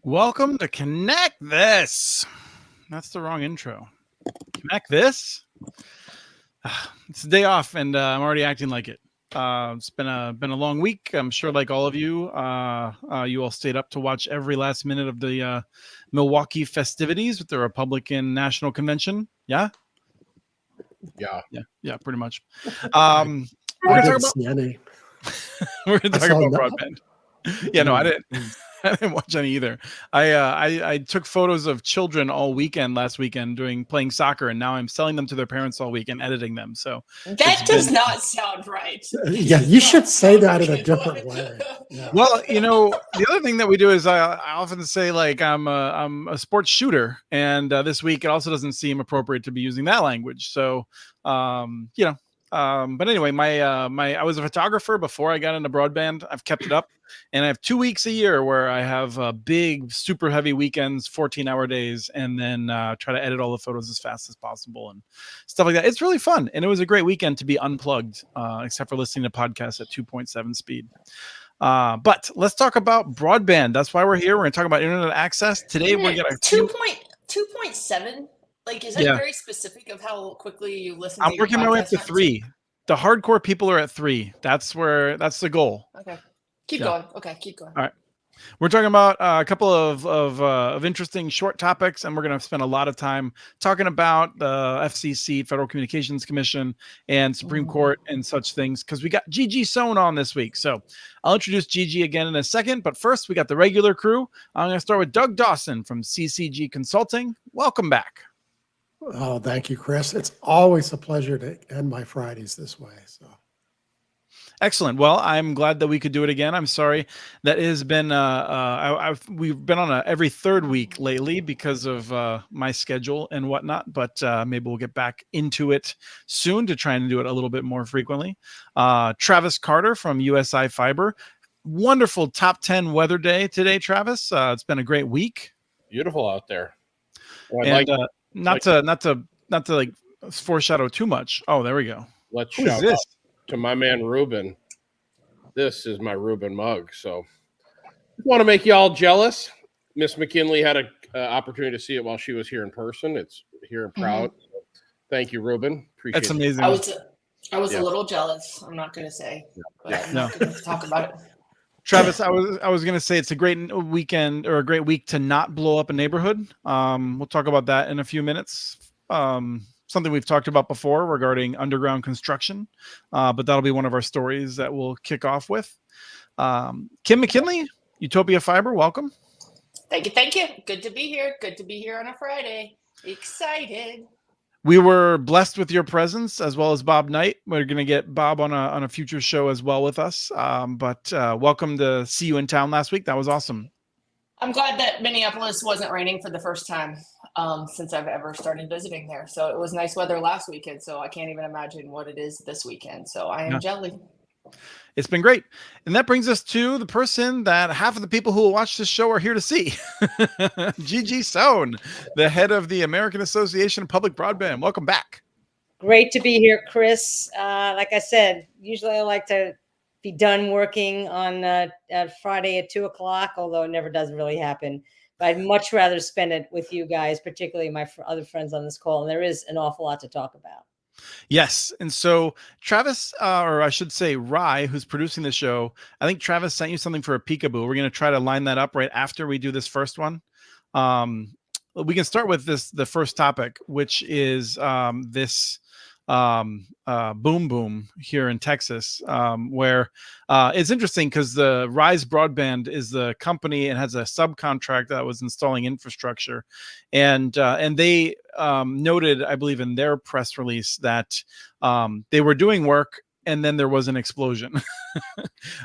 Welcome to Connect This. That's the wrong intro. Connect This? It's a day off, and I'm already acting like it. It's been a long week. I'm sure, like all of you, you all stayed up to watch every last minute of the Milwaukee festivities with the Republican National Convention. Yeah, pretty much. We're gonna talk about broadband. Yeah, no, I didn't. I didn't watch any either. I took photos of children all weekend last weekend playing soccer, and now I'm selling them to their parents all week and editing them. So that does not sound right. Yeah, you should say that in a different way. Yeah. Well, the other thing that we do is I often say, like, I'm a sports shooter, and this week it also doesn't seem appropriate to be using that language. So but anyway, I was a photographer before I got into broadband. I've kept it up, and I have 2 weeks a year where I have big, super heavy weekends, 14-hour days, and then try to edit all the photos as fast as possible and stuff like that. It's really fun, and it was a great weekend to be unplugged, except for listening to podcasts at 2.7 speed. But let's talk about broadband. That's why we're here. We're going to talk about internet access today. We're going to 2.7. Like, is that very specific of how quickly you listen? I'm working my way up to 3. The hardcore people are at 3. That's the goal. Okay, keep going. Okay, keep going. All right, we're talking about a couple of interesting short topics, and we're going to spend a lot of time talking about the FCC, Federal Communications Commission, and Supreme Court and such things, because we got Gigi Sohn on this week. So I'll introduce Gigi again in a second, but first we got the regular crew. I'm going to start with Doug Dawson from CCG Consulting. Welcome back. Oh, thank you, Chris. It's always a pleasure to end my Fridays this way. So, excellent. Well, I'm glad that we could do it again. I'm sorry that it has been we've been on every third week lately because of my schedule and whatnot. But maybe we'll get back into it soon to try and do it a little bit more frequently. Travis Carter from UTOPIA Fiber. Wonderful top 10 weather day today, Travis. It's been a great week. Beautiful out there. Well, and not to like foreshadow too much. Oh, there we go. Let's shout out to my man Ruben. This is my Ruben mug. So I want to make you all jealous. Miss McKinley had an opportunity to see it while she was here in person. It's here and proud. Mm-hmm. Thank you, Ruben. Appreciate That's amazing. I was a little jealous. I'm not going to say. I'm not going to talk about it. Travis, I was going to say it's a great weekend or a great week to not blow up a neighborhood. We'll talk about that in a few minutes. Something we've talked about before regarding underground construction, but that'll be one of our stories that we'll kick off with. Kim McKinley, UTOPIA Fiber, welcome. Thank you. Good to be here. Good to be here on a Friday. Excited. We were blessed with your presence, as well as Bob Knight. We're going to get Bob on a future show as well with us. But welcome to see you in town last week. That was awesome. I'm glad that Minneapolis wasn't raining for the first time since I've ever started visiting there. So it was nice weather last weekend. So I can't even imagine what it is this weekend. So I am jelly. It's been great. And that brings us to the person that half of the people who will watch this show are here to see. Gigi Sohn, the head of the American Association of Public Broadband. Welcome back. Great to be here, Chris. Like I said, usually I like to be done working on Friday at 2:00, although it never does really happen. But I'd much rather spend it with you guys, particularly my other friends on this call. And there is an awful lot to talk about. Yes. And so Travis, or I should say Rye, who's producing the show, I think Travis sent you something for a peekaboo. We're going to try to line that up right after we do this first one. We can start with the first topic, which is this boom boom here in Texas, where it's interesting because the Rise Broadband is the company and has a subcontract that was installing infrastructure, and they noted, I believe, in their press release that they were doing work and then there was an explosion.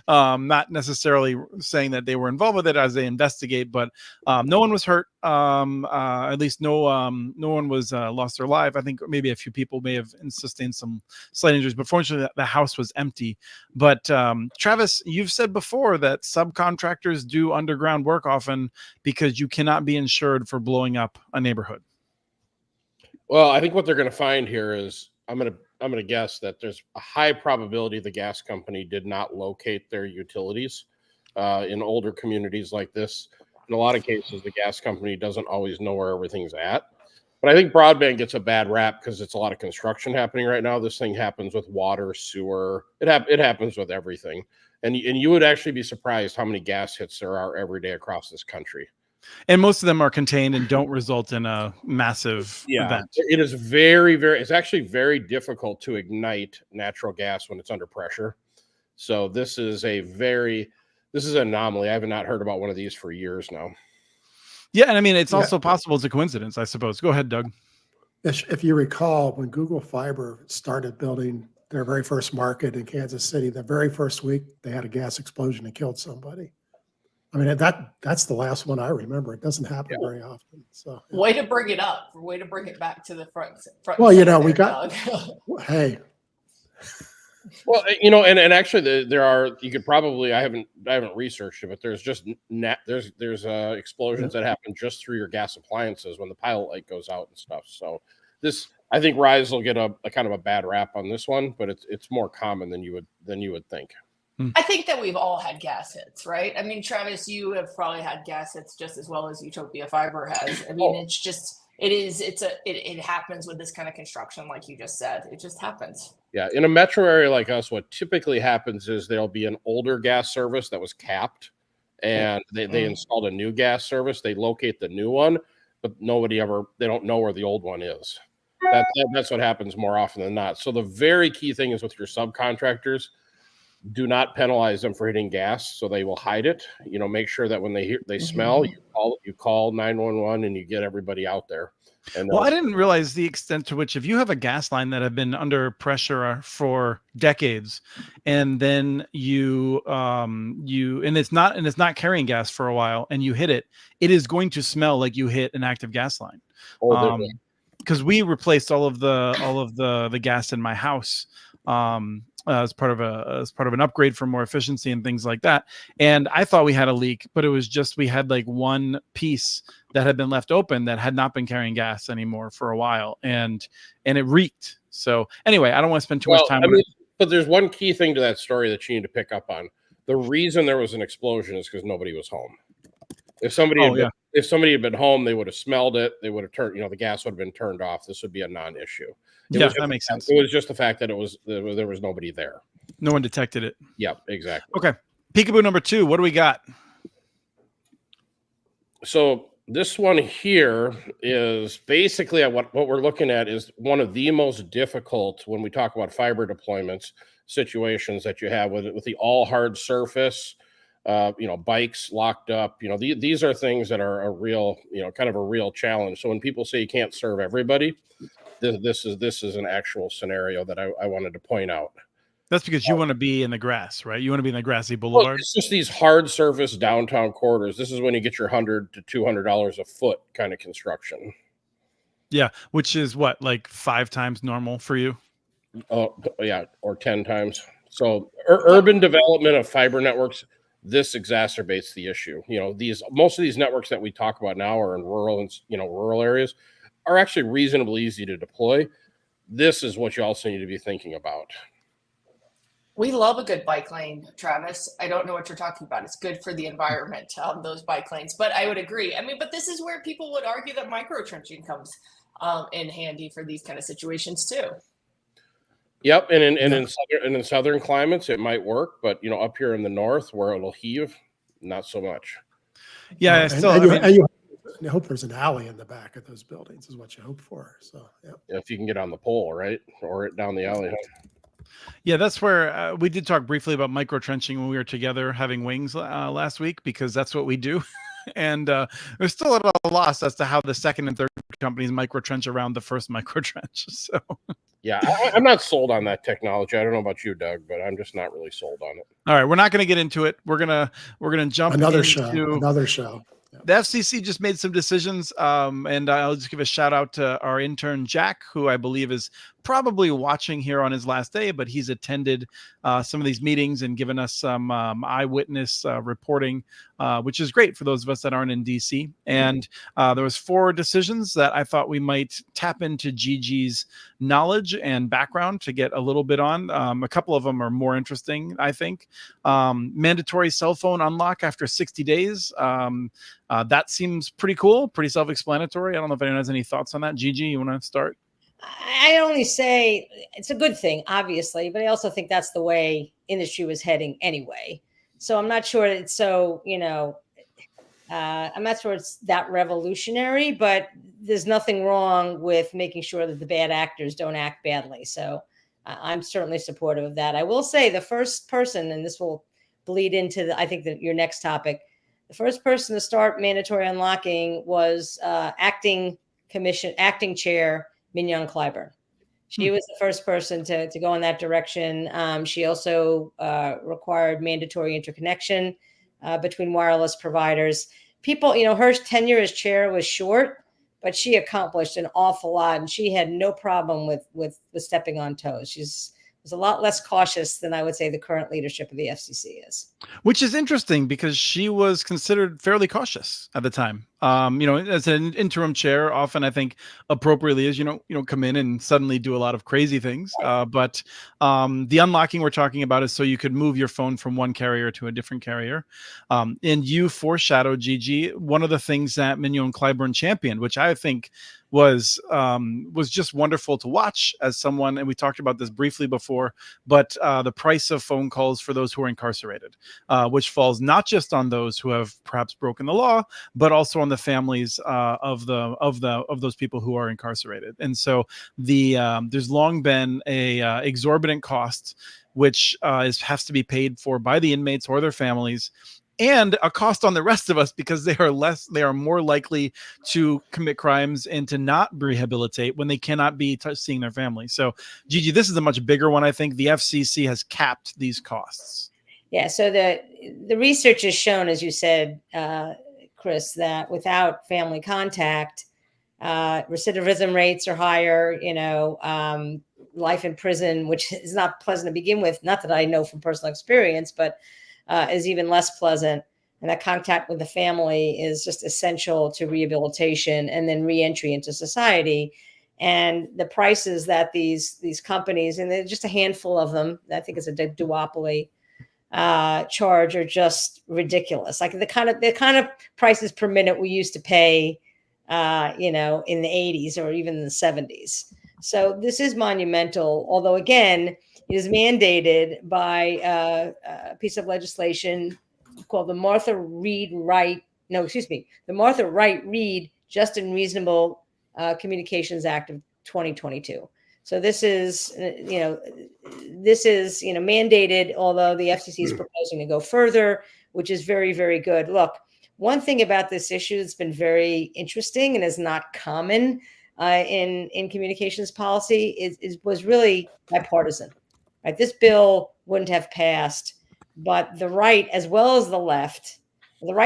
Not necessarily saying that they were involved with it as they investigate, but no one was hurt. At least no one was lost their life. I think maybe a few people may have sustained some slight injuries, but fortunately the house was empty. But Travis, you've said before that subcontractors do underground work often because you cannot be insured for blowing up a neighborhood. Well, I think what they're going to find here is I'm going to guess that there's a high probability the gas company did not locate their utilities in older communities like this. in a lot of cases, the gas company doesn't always know where everything's at. But I think broadband gets a bad rap because it's a lot of construction happening right now. This thing happens with water, sewer. It happens with everything. And you would actually be surprised how many gas hits there are every day across this country. And most of them are contained and don't result in a massive event. It is it's actually very difficult to ignite natural gas when it's under pressure. So this is an anomaly. I have not heard about one of these for years now. Yeah, and I mean, it's also possible it's a coincidence, I suppose. Go ahead, Doug. If you recall, when Google Fiber started building their very first market in Kansas City, the very first week they had a gas explosion and killed somebody. I mean, that's the last one I remember. It doesn't happen very often. So way to bring it up. Way to bring it back to the front. Well, we got. Hey. Well, and actually, there are. You could probably. I haven't researched it, but there's just there's explosions that happen just through your gas appliances when the pilot light goes out and stuff. So I think Rise will get a kind of a bad rap on this one, but it's more common than you would think. I think that we've all had gas hits, right? I mean, Travis, you have probably had gas hits just as well as UTOPIA Fiber has. I mean, it happens with this kind of construction, like you just said. It just happens. Yeah, in a metro area like us, what typically happens is there'll be an older gas service that was capped, and they installed a new gas service. They locate the new one, but they don't know where the old one is. That's what happens more often than not. So the very key thing is with your subcontractors, do not penalize them for hitting gas, so they will hide it. Make sure that when they smell, you call 911 and you get everybody out there. And I didn't realize the extent to which if you have a gas line that have been under pressure for decades, and then it's not carrying gas for a while, and you hit it, it is going to smell like you hit an active gas line. Because we replaced all of the gas in my house. As part of an upgrade for more efficiency and things like that. And I thought we had a leak, but it was just we had like one piece that had been left open that had not been carrying gas anymore for a while, and it reeked. So anyway, I don't want to spend too much time on it. But there's one key thing to that story that you need to pick up on. The reason there was an explosion is because nobody was home. If somebody had been home, they would have smelled it. They would have turned, the gas would have been turned off. This would be a non-issue. That makes sense. It was just the fact that there was nobody there. No one detected it. Yep, exactly. Okay. Peekaboo number 2. What do we got? So this one here is basically what we're looking at is one of the most difficult when we talk about fiber deployments situations that you have with the all hard surface. Bikes locked up, these are things that are a real, kind of a real challenge. So when people say you can't serve everybody, this is an actual scenario that I wanted to point out. That's because you want to be in the grass, right? You want to be in the grassy boulevard. Well, it's just these hard surface downtown corridors. This is when you get your $100 to $200 a foot kind of construction. Yeah, which is what, like 5 times normal for you? Oh, yeah, or 10 times. So urban development of fiber networks, this exacerbates the issue. Most of these networks that we talk about now are in rural areas, are actually reasonably easy to deploy. This is what you also need to be thinking about. We love a good bike lane, Travis. I don't know what you're talking about. It's good for the environment, those bike lanes. But I would agree. I mean, but this is where people would argue that micro trenching comes in handy for these kind of situations too. Yep, and in southern climates it might work, but up here in the north where it'll heave, not so much. Yeah, you hope there's an alley in the back of those buildings is what you hope for. So yeah, if you can get on the pole, right, or down the alley. Yeah, that's where we did talk briefly about micro trenching when we were together having wings last week, because that's what we do. And there's still a loss as to how the second and third companies micro trench around the first micro trench. So yeah, I'm not sold on that technology. I don't know about you, Doug, but I'm just not really sold on it. All right, we're not going to get into it. We're gonna jump another into show. The FCC just made some decisions, and I'll just give a shout out to our intern Jack, who I believe is probably watching here on his last day, but he's attended some of these meetings and given us some eyewitness reporting, which is great for those of us that aren't in DC. And there was 4 decisions that I thought we might tap into Gigi's knowledge and background to get a little bit on. A couple of them are more interesting, I think. Mandatory cell phone unlock after 60 days. That seems pretty cool, pretty self-explanatory. I don't know if anyone has any thoughts on that. Gigi, you want to start? I only say it's a good thing, obviously, but I also think that's the way industry was heading anyway. So I'm not sure it's so, I'm not sure it's that revolutionary, but there's nothing wrong with making sure that the bad actors don't act badly. So I'm certainly supportive of that. I will say the first person, and this will bleed into I think your next topic, the first person to start mandatory unlocking was acting chair Mignon Clyburn. She was the first person to go in that direction. She also required mandatory interconnection between wireless providers. People, her tenure as chair was short, but she accomplished an awful lot, and she had no problem with stepping on toes. She's was a lot less cautious than I would say the current leadership of the FCC is. Which is interesting because she was considered fairly cautious at the time. As an interim chair, often I think appropriately is, come in and suddenly do a lot of crazy things. But the unlocking we're talking about is so you could move your phone from one carrier to a different carrier. And you foreshadowed, Gigi, one of the things that Mignon Clyburn championed, which I think was just wonderful to watch as someone, and we talked about this briefly before, but the price of phone calls for those who are incarcerated, which falls not just on those who have perhaps broken the law, but also on the families of those people who are incarcerated. And so there's long been a exorbitant cost which has to be paid for by the inmates or their families, and a cost on the rest of us because they are more likely to commit crimes and to not rehabilitate when they cannot be seeing their family. So, Gigi, this is a much bigger one. I think the FCC has capped these costs. Yeah. So the research has shown, as you said, Chris, that without family contact, recidivism rates are higher. Life in prison, which is not pleasant to begin with. Not that I know from personal experience, but is even less pleasant. And that contact with the family is just essential to rehabilitation and then reentry into society. And the prices that these companies, and there's just a handful of them, I think it's a duopoly, charge are just ridiculous. Like the kind of prices per minute we used to pay, in the 80s or even the 70s. So this is monumental, although again, it is mandated by a piece of legislation called the Martha Wright-Reed Just and Reasonable Communications Act of 2022. So this is mandated, although the FCC is proposing to go further, which is very, very good. Look, one thing about this issue that's been very interesting and is not common in communications policy was really bipartisan. Right, this bill wouldn't have passed, but the right, as well as the left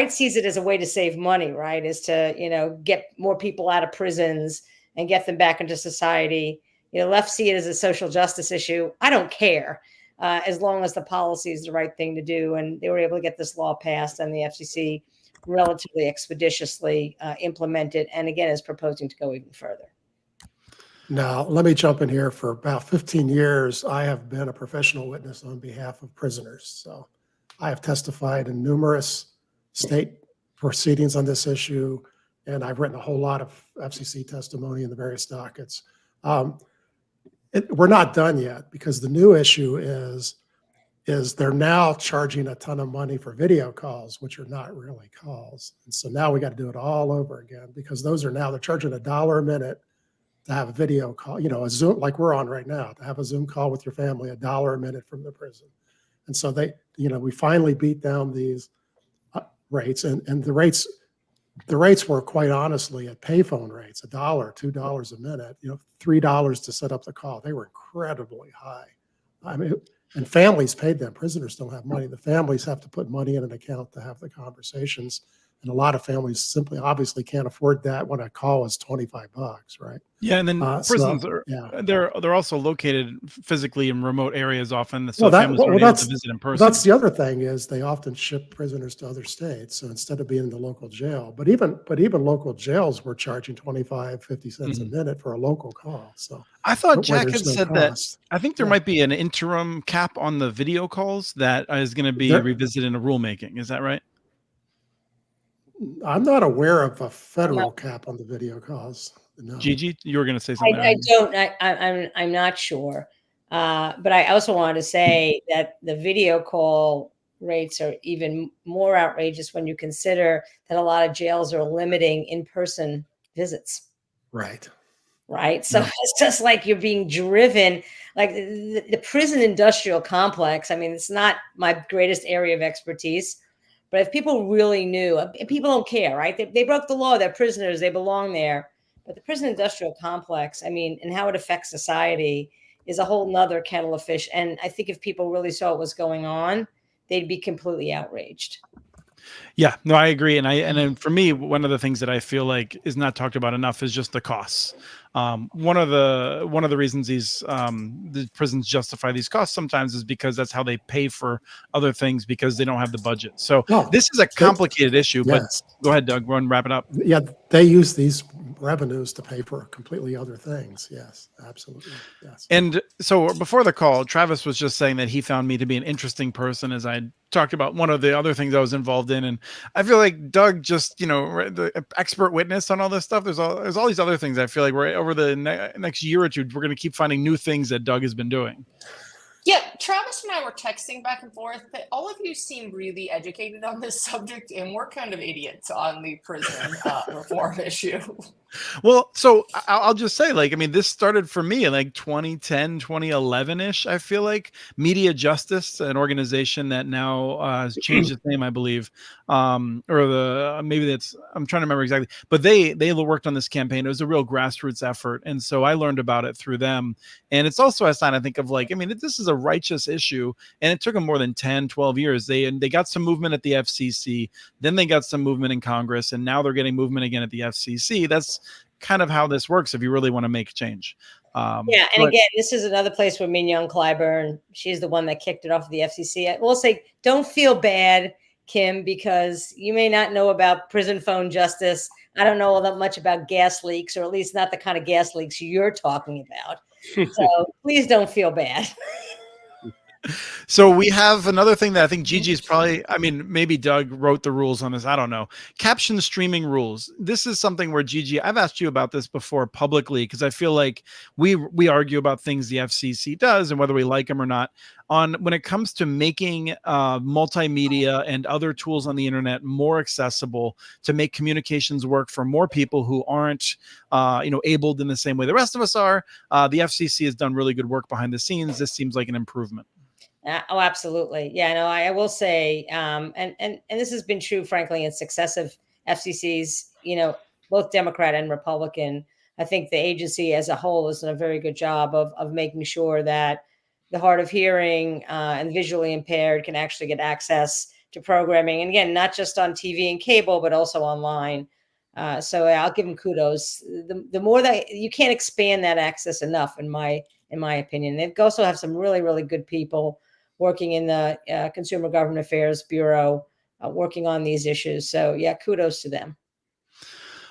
sees it as a way to save money. Right, is to get more people out of prisons and get them back into society. Left see it as a social justice issue. I don't care as long as the policy is the right thing to do. And they were able to get this law passed, and the FCC relatively expeditiously implemented, and again is proposing to go even further. Now, let me jump in here. For about 15 years, I have been a professional witness on behalf of prisoners. So I have testified in numerous state proceedings on this issue, and I've written a whole lot of FCC testimony in the various dockets. We're not done yet, because the new issue is they're now charging a ton of money for video calls, which are not really calls. And so now we got to do it all over again, because they're charging $1 a minute to have a video call, a Zoom, like we're on right now, to have a Zoom call with your family, $1 a minute from the prison. And so we finally beat down these rates, and the rates were, quite honestly, at payphone rates, $1, $2 a minute, $3 to set up the call. They were incredibly high. I mean, and families paid them. Prisoners don't have money. The families have to put money in an account to have the conversations. And a lot of families simply obviously can't afford that when a call is $25, right? Yeah, and then prisons So, are yeah. they're also located physically in remote areas often, so Well, families aren't able to visit in person. that's the other thing is they often ship prisoners to other states. So instead of being in the local jail, but even local jails were charging 25, 50 cents a minute for a local call. So I thought where Jack had there's no said that. cost. I think there Yeah. might be an interim cap on the video calls that is going to be There- revisited in a rulemaking. Is that right? I'm not aware of a federal cap on the video calls. No. Gigi, you were going to say something. I don't. I'm not sure. But I also wanted to say that the video call rates are even more outrageous when you consider that a lot of jails are limiting in-person visits. Right. Right. So Yeah. it's just like you're being driven, like the prison industrial complex. I mean, it's not my greatest area of expertise, but if people really knew, people don't care, right? They broke the law. They're prisoners. They belong there. But the prison industrial complex, I mean, and how it affects society is a whole nother kettle of fish. And I think if people really saw what was going on, they'd be completely outraged. Yeah, no, I agree, and then for me, one of the things that I feel like is not talked about enough is just the costs. One of the reasons the prisons justify these costs sometimes is because that's how they pay for other things because they don't have the budget. So this is a complicated issue. Yes. But go ahead, Doug. Go ahead and wrap it up. Yeah, they use these revenues to pay for completely other things. Yes, absolutely. Yes. And so before the call, Travis was just saying that he found me to be an interesting person as I talked about one of the other things I was involved in. And I feel like Doug just, the expert witness on all this stuff. There's all these other things. I feel like we're over the next year or two, we're going to keep finding new things that Doug has been doing. Yeah, Travis and I were texting back and forth, but all of you seem really educated on this subject, and we're kind of idiots on the prison reform issue. Well, so I'll just say, this started for me in 2010, 2011-ish, I feel like. Media Justice, an organization that now has changed its name, I believe. I'm trying to remember exactly. But they worked on this campaign. It was a real grassroots effort. And so I learned about it through them. And it's also a sign, I think, of this is a righteous issue. And it took them more than 10, 12 years. They got some movement at the FCC. Then they got some movement in Congress. And now they're getting movement again at the FCC. That's kind of how this works if you really want to make change. Again, this is another place where Mignon Clyburn, she's the one that kicked it off of the FCC. I will say, don't feel bad, Kim, because you may not know about prison phone justice. I don't know all that much about gas leaks, or at least not the kind of gas leaks you're talking about. So please don't feel bad. So we have another thing that I think Gigi's probably, maybe Doug wrote the rules on this. I don't know. Caption streaming rules. This is something where Gigi, I've asked you about this before publicly, because I feel like we argue about things the FCC does and whether we like them or not. When it comes to making multimedia and other tools on the internet more accessible to make communications work for more people who aren't, abled in the same way the rest of us are, the FCC has done really good work behind the scenes. This seems like an improvement. Oh, absolutely. Yeah, no, I will say, and this has been true, frankly, in successive FCCs, both Democrat and Republican. I think the agency as a whole has done a very good job of making sure that the hard of hearing and visually impaired can actually get access to programming. And again, not just on TV and cable, but also online. So I'll give them kudos. The more that you can't expand that access enough, in my opinion. They also have some really, really good people working in the Consumer Government Affairs Bureau, working on these issues. So yeah, kudos to them.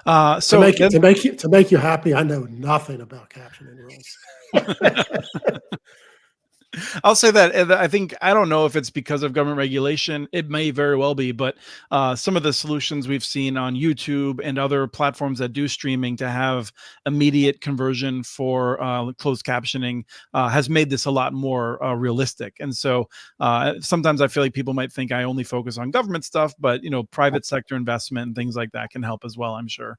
To make you happy, I know nothing about captioning rules. I'll say that I don't know if it's because of government regulation. It may very well be, but some of the solutions we've seen on YouTube and other platforms that do streaming to have immediate conversion for closed captioning has made this a lot more realistic. And so sometimes I feel like people might think I only focus on government stuff, but private sector investment and things like that can help as well, I'm sure.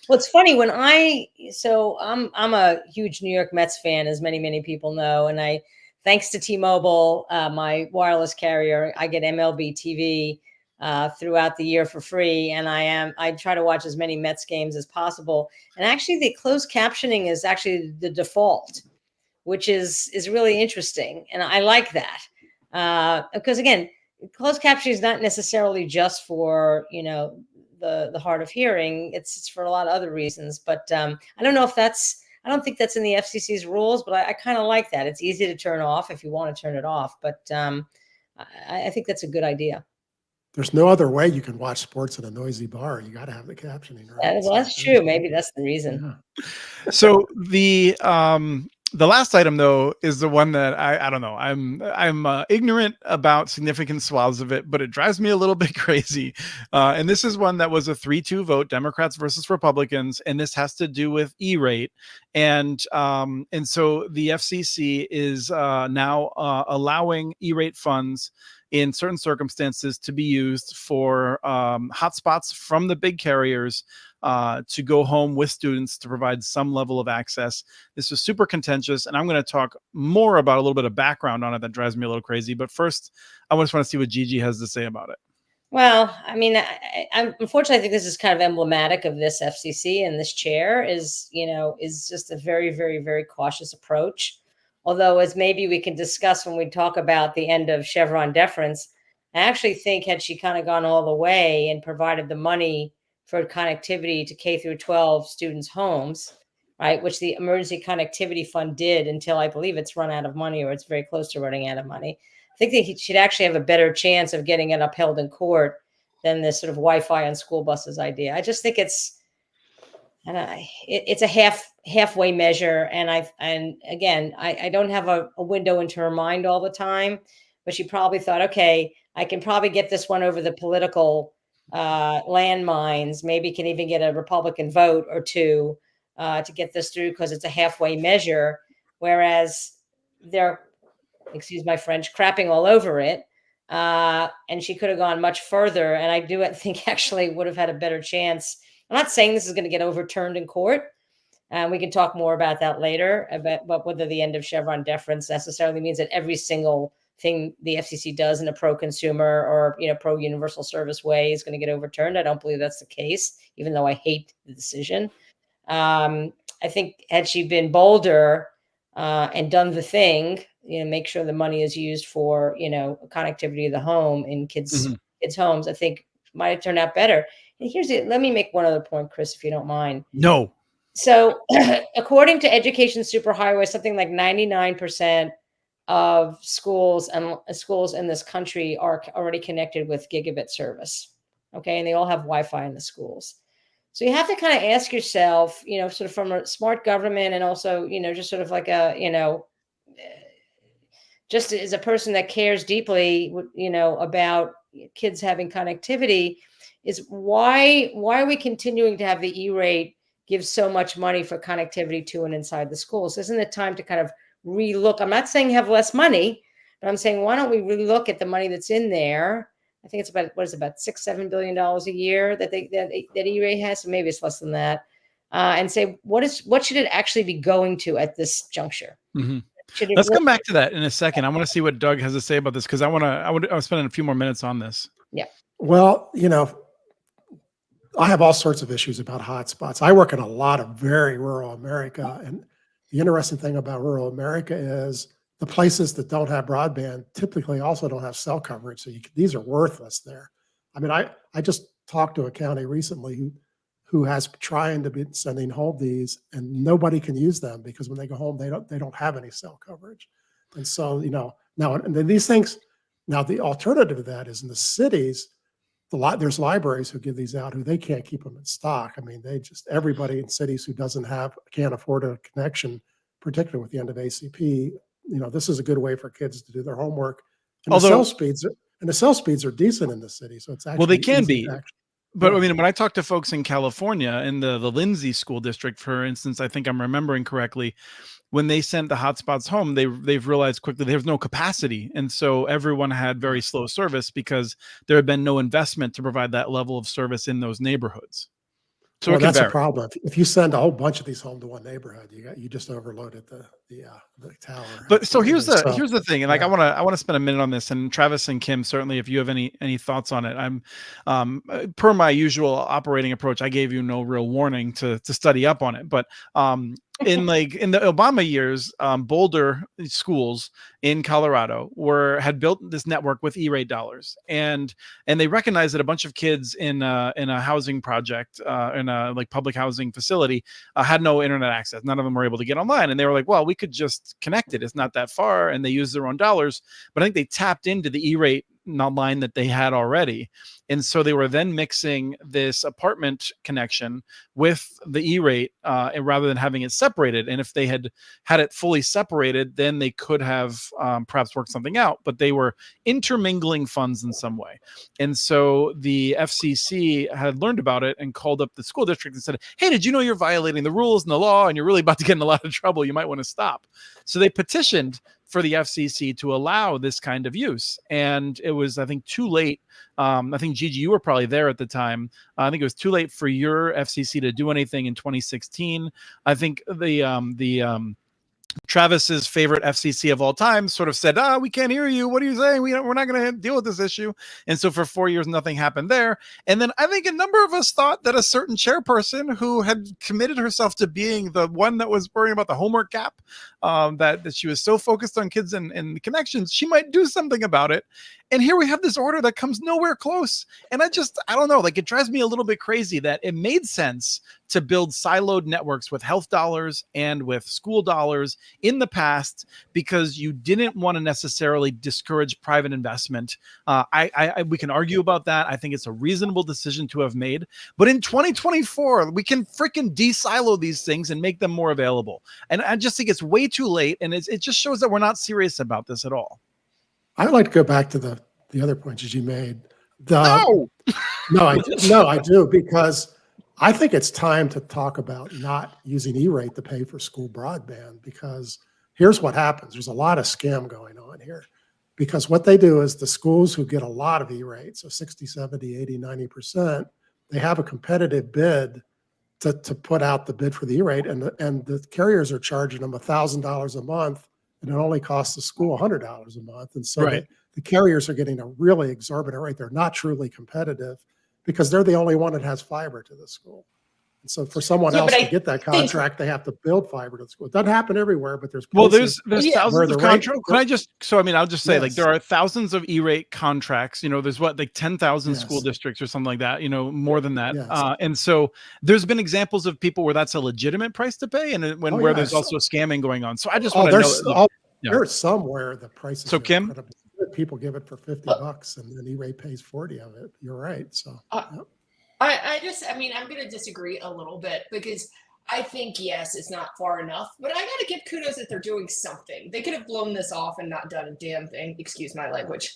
Well, it's funny when I'm a huge New York Mets fan, as many people know, and thanks to T-Mobile, my wireless carrier, I get MLB TV throughout the year for free, and I try to watch as many Mets games as possible. And actually, the closed captioning is actually the default, which is really interesting, and I like that because again, closed captioning is not necessarily just for the hard of hearing. It's for a lot of other reasons. But I don't know if I don't think that's in the FCC's rules, but I kind of like that. It's easy to turn off if you want to turn it off. But I think that's a good idea. There's no other way you can watch sports in a noisy bar. You got to have the captioning, right? Well, that's true. Maybe that's the reason. Yeah. So the last item though is the one that I don't know. I'm ignorant about significant swaths of it, but it drives me a little bit crazy. And this is one that was a 3-2 vote, Democrats versus Republicans, and this has to do with E-rate. And so the FCC is now allowing E-rate funds in certain circumstances to be used for hotspots from the big carriers to go home with students to provide some level of access. This is super contentious, and I'm going to talk more about a little bit of background on it that drives me a little crazy. But first, I just want to see what Gigi has to say about it. Well, I mean, unfortunately, I think this is kind of emblematic of this FCC, and this chair is just a very, very, very cautious approach. Although, as maybe we can discuss when we talk about the end of Chevron Deference, I actually think had she kind of gone all the way and provided the money for connectivity to K through 12 students' homes, right, which the Emergency Connectivity Fund did until I believe it's run out of money or it's very close to running out of money. I think that she'd actually have a better chance of getting it upheld in court than this sort of Wi-Fi on school buses idea. I just think it's a halfway measure. And again, I don't have a window into her mind all the time, but she probably thought, okay, I can probably get this one over the political landmines, maybe can even get a Republican vote or two to get this through because it's a halfway measure, whereas they're, excuse my French, crapping all over it. And she could have gone much further. And I do think actually would have had a better chance. I'm not saying this is going to get overturned in court. We can talk more about that later, about whether the end of Chevron Deference necessarily means that every single thing the FCC does in a pro-consumer or pro-universal service way is going to get overturned. I don't believe that's the case, even though I hate the decision. I think had she been bolder and done the thing, make sure the money is used for connectivity of the home in kids' homes, I think might have turned out better. And let me make one other point, Chris, if you don't mind. No. So according to Education Superhighway, something like 99% of schools in this country are already connected with gigabit service. Okay. And they all have Wi-Fi in the schools. So you have to kind of ask yourself, sort of from a smart government and also, just sort of like just as a person that cares deeply, about kids having connectivity, is why are we continuing to have the E-rate give so much money for connectivity to and inside the schools? Isn't it time to kind of relook? I'm not saying have less money, but I'm saying, why don't we really look at the money that's in there? I think it's about, $6-7 billion a year that E-rate has. So maybe it's less than that. And say, what should it actually be going to at this juncture? Mm-hmm. Let's come back to that in a second. I want to see what Doug has to say about this, because I want to spend a few more minutes on this. Yeah. Well, I have all sorts of issues about hotspots. I work in a lot of very rural America. And the interesting thing about rural America is the places that don't have broadband typically also don't have cell coverage. So these are worthless there. I mean, I just talked to a county recently who has trying to be sending home these, and nobody can use them because when they go home, they don't have any cell coverage. And so, now, and then these things, now the alternative to that is in the cities, there's libraries who give these out who they can't keep them in stock. I mean, everybody in cities who can't afford a connection, particularly with the end of ACP, this is a good way for kids to do their homework. And the cell speeds are decent in the city. So it's actually, well, they can be. But I mean, when I talk to folks in California, in the Lindsay School District, for instance, I think I'm remembering correctly, when they sent the hotspots home, they've realized quickly there's no capacity. And so everyone had very slow service because there had been no investment to provide that level of service in those neighborhoods. So that's a problem. If you send a whole bunch of these home to one neighborhood, you just overloaded the tower. But so here's the thing, and like I want to spend a minute on this. And Travis and Kim, certainly, if you have any thoughts on it, I'm per my usual operating approach, I gave you no real warning to study up on it. But in the Obama years, Boulder schools in Colorado had built this network with E-rate dollars, and they recognized that a bunch of kids in a housing project in a public housing facility had no internet access. None of them were able to get online, and they were like, well, we could just connect it. It's not that far, and they used their own dollars. But I think they tapped into the E-rate line that they had already, and so they were then mixing this apartment connection with the E-rate rather than having it separated. And if they had it fully separated, then they could have perhaps worked something out, but they were intermingling funds in some way. And so the FCC had learned about it and called up the school district and said, hey, did you know you're violating the rules and the law and you're really about to get in a lot of trouble? You might want to stop. So they petitioned for the FCC to allow this kind of use. And it was, I think, too late. I think, Gigi, you were probably there at the time. I think it was too late for your FCC to do anything in 2016. I think Travis's favorite FCC of all time sort of said, we can't hear you. What are you saying? We're not going to deal with this issue. And so for 4 years, nothing happened there. And then I think a number of us thought that a certain chairperson who had committed herself to being the one that was worrying about the homework gap, that she was so focused on kids and connections, she might do something about it. And here we have this order that comes nowhere close. And I don't know, it drives me a little bit crazy that it made sense to build siloed networks with health dollars and with school dollars in the past, because you didn't want to necessarily discourage private investment. We can argue about that. I think it's a reasonable decision to have made. But in 2024, we can freaking de-silo these things and make them more available. And I just think it's way too late. And it just shows that we're not serious about this at all. I'd like to go back to the other points that you made. No, I do, because I think it's time to talk about not using E-rate to pay for school broadband, because here's what happens. There's a lot of scam going on here, because what they do is the schools who get a lot of E-rate, so 60, 70, 80, 90%, they have a competitive bid to put out the bid for the E-rate, and the carriers are charging them $1,000 a month, and it only costs the school $100 a month. And so the carriers are getting a really exorbitant rate. They're not truly competitive because they're the only one that has fiber to the school. And so for someone else to get that contract, they have to build fiber to the school. It doesn't happen everywhere, but there's there's thousands of contracts. I'll just say, there are thousands of E-rate contracts. There's 10,000 school districts or something like that, more than that. Yes. And so there's been examples of people where that's a legitimate price to pay, and where there's also scamming going on. So I just want to know. There's somewhere the prices so Kim, incredible. People give it for $50 and then E-rate pays 40 of it. You're right. So I'm going to disagree a little bit, because I think, yes, it's not far enough, but I got to give kudos that they're doing something. They could have blown this off and not done a damn thing. Excuse my language.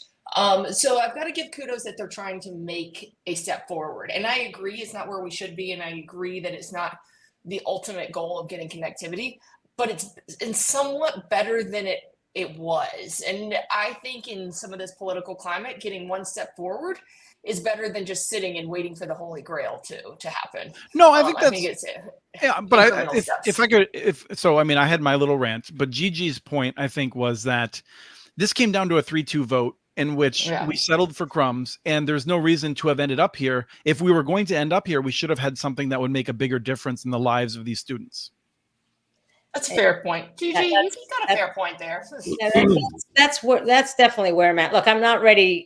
So I've got to give kudos that they're trying to make a step forward. And I agree it's not where we should be. And I agree that it's not the ultimate goal of getting connectivity, but it's somewhat better than it was. And I think in some of this political climate, getting one step forward is better than just sitting and waiting for the Holy Grail to happen. No, I think it's but I had my little rant, but Gigi's point, I think, was that this came down to a 3-2 vote in which we settled for crumbs, and there's no reason to have ended up here. If we were going to end up here, we should have had something that would make a bigger difference in the lives of these students. That's a fair point. Gigi, you've got a fair point there. That's definitely where I'm at. Look, I'm not ready.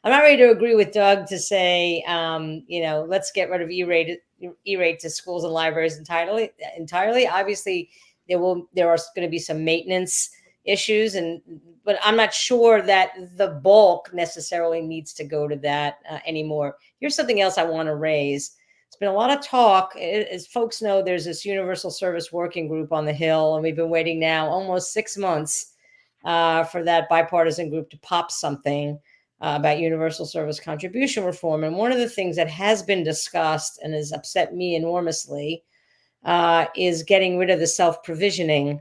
I'm not ready to agree with Doug to say, let's get rid of E-rate to schools and libraries entirely. Obviously, there are going to be some maintenance issues, but I'm not sure that the bulk necessarily needs to go to that anymore. Here's something else I want to raise. It's been a lot of talk. As folks know, there's this Universal Service Working Group on the Hill, and we've been waiting now almost 6 months for that bipartisan group to pop something about universal service contribution reform. And one of the things that has been discussed and has upset me enormously is getting rid of the self-provisioning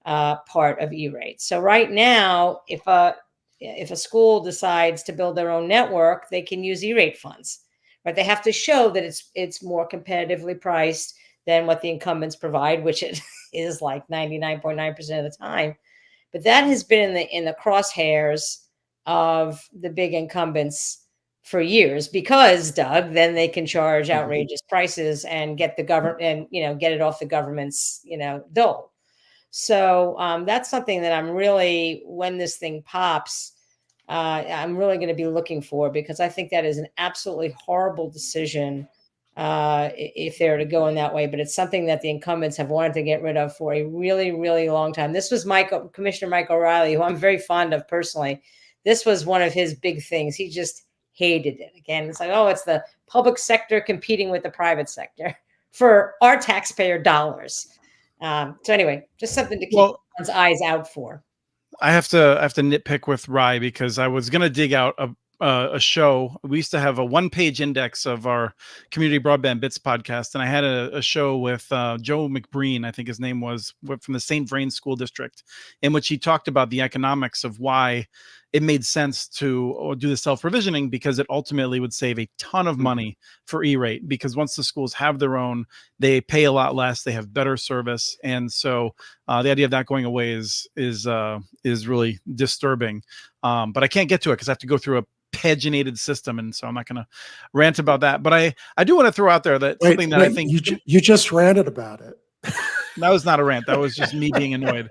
part of E-rate. So right now, if a school decides to build their own network, they can use E-rate funds. Right, they have to show that it's more competitively priced than what the incumbents provide, which it is like 99.9% of the time. But that has been in the crosshairs of the big incumbents for years because, Doug, then they can charge outrageous prices and get the government and, get it off the government's, dole. So that's something that I'm really, when this thing pops, I'm really going to be looking for, because I think that is an absolutely horrible decision if they're to go in that way. But it's something that the incumbents have wanted to get rid of for a really, really long time. This was Commissioner Mike O'Reilly, who I'm very fond of personally. This was one of his big things. He just hated it. Again, it's like, oh, it's the public sector competing with the private sector for our taxpayer dollars. So anyway, just something to keep one's eyes out for. I have to nitpick with Rye, because I was going to dig out a show. We used to have a 1-page index of our Community Broadband Bits podcast, and I had a show with Joe McBreen, I think his name was, from the St. Vrain School District, in which he talked about the economics of why it made sense to do the self-provisioning, because it ultimately would save a ton of money for E-rate, because once the schools have their own, they pay a lot less, they have better service. And so the idea of that going away is really disturbing. But I can't get to it because I have to go through a paginated system, and so I'm not going to rant about that. But I do want to throw out there that something that I think you just ranted about it. That was not a rant. That was just me being annoyed.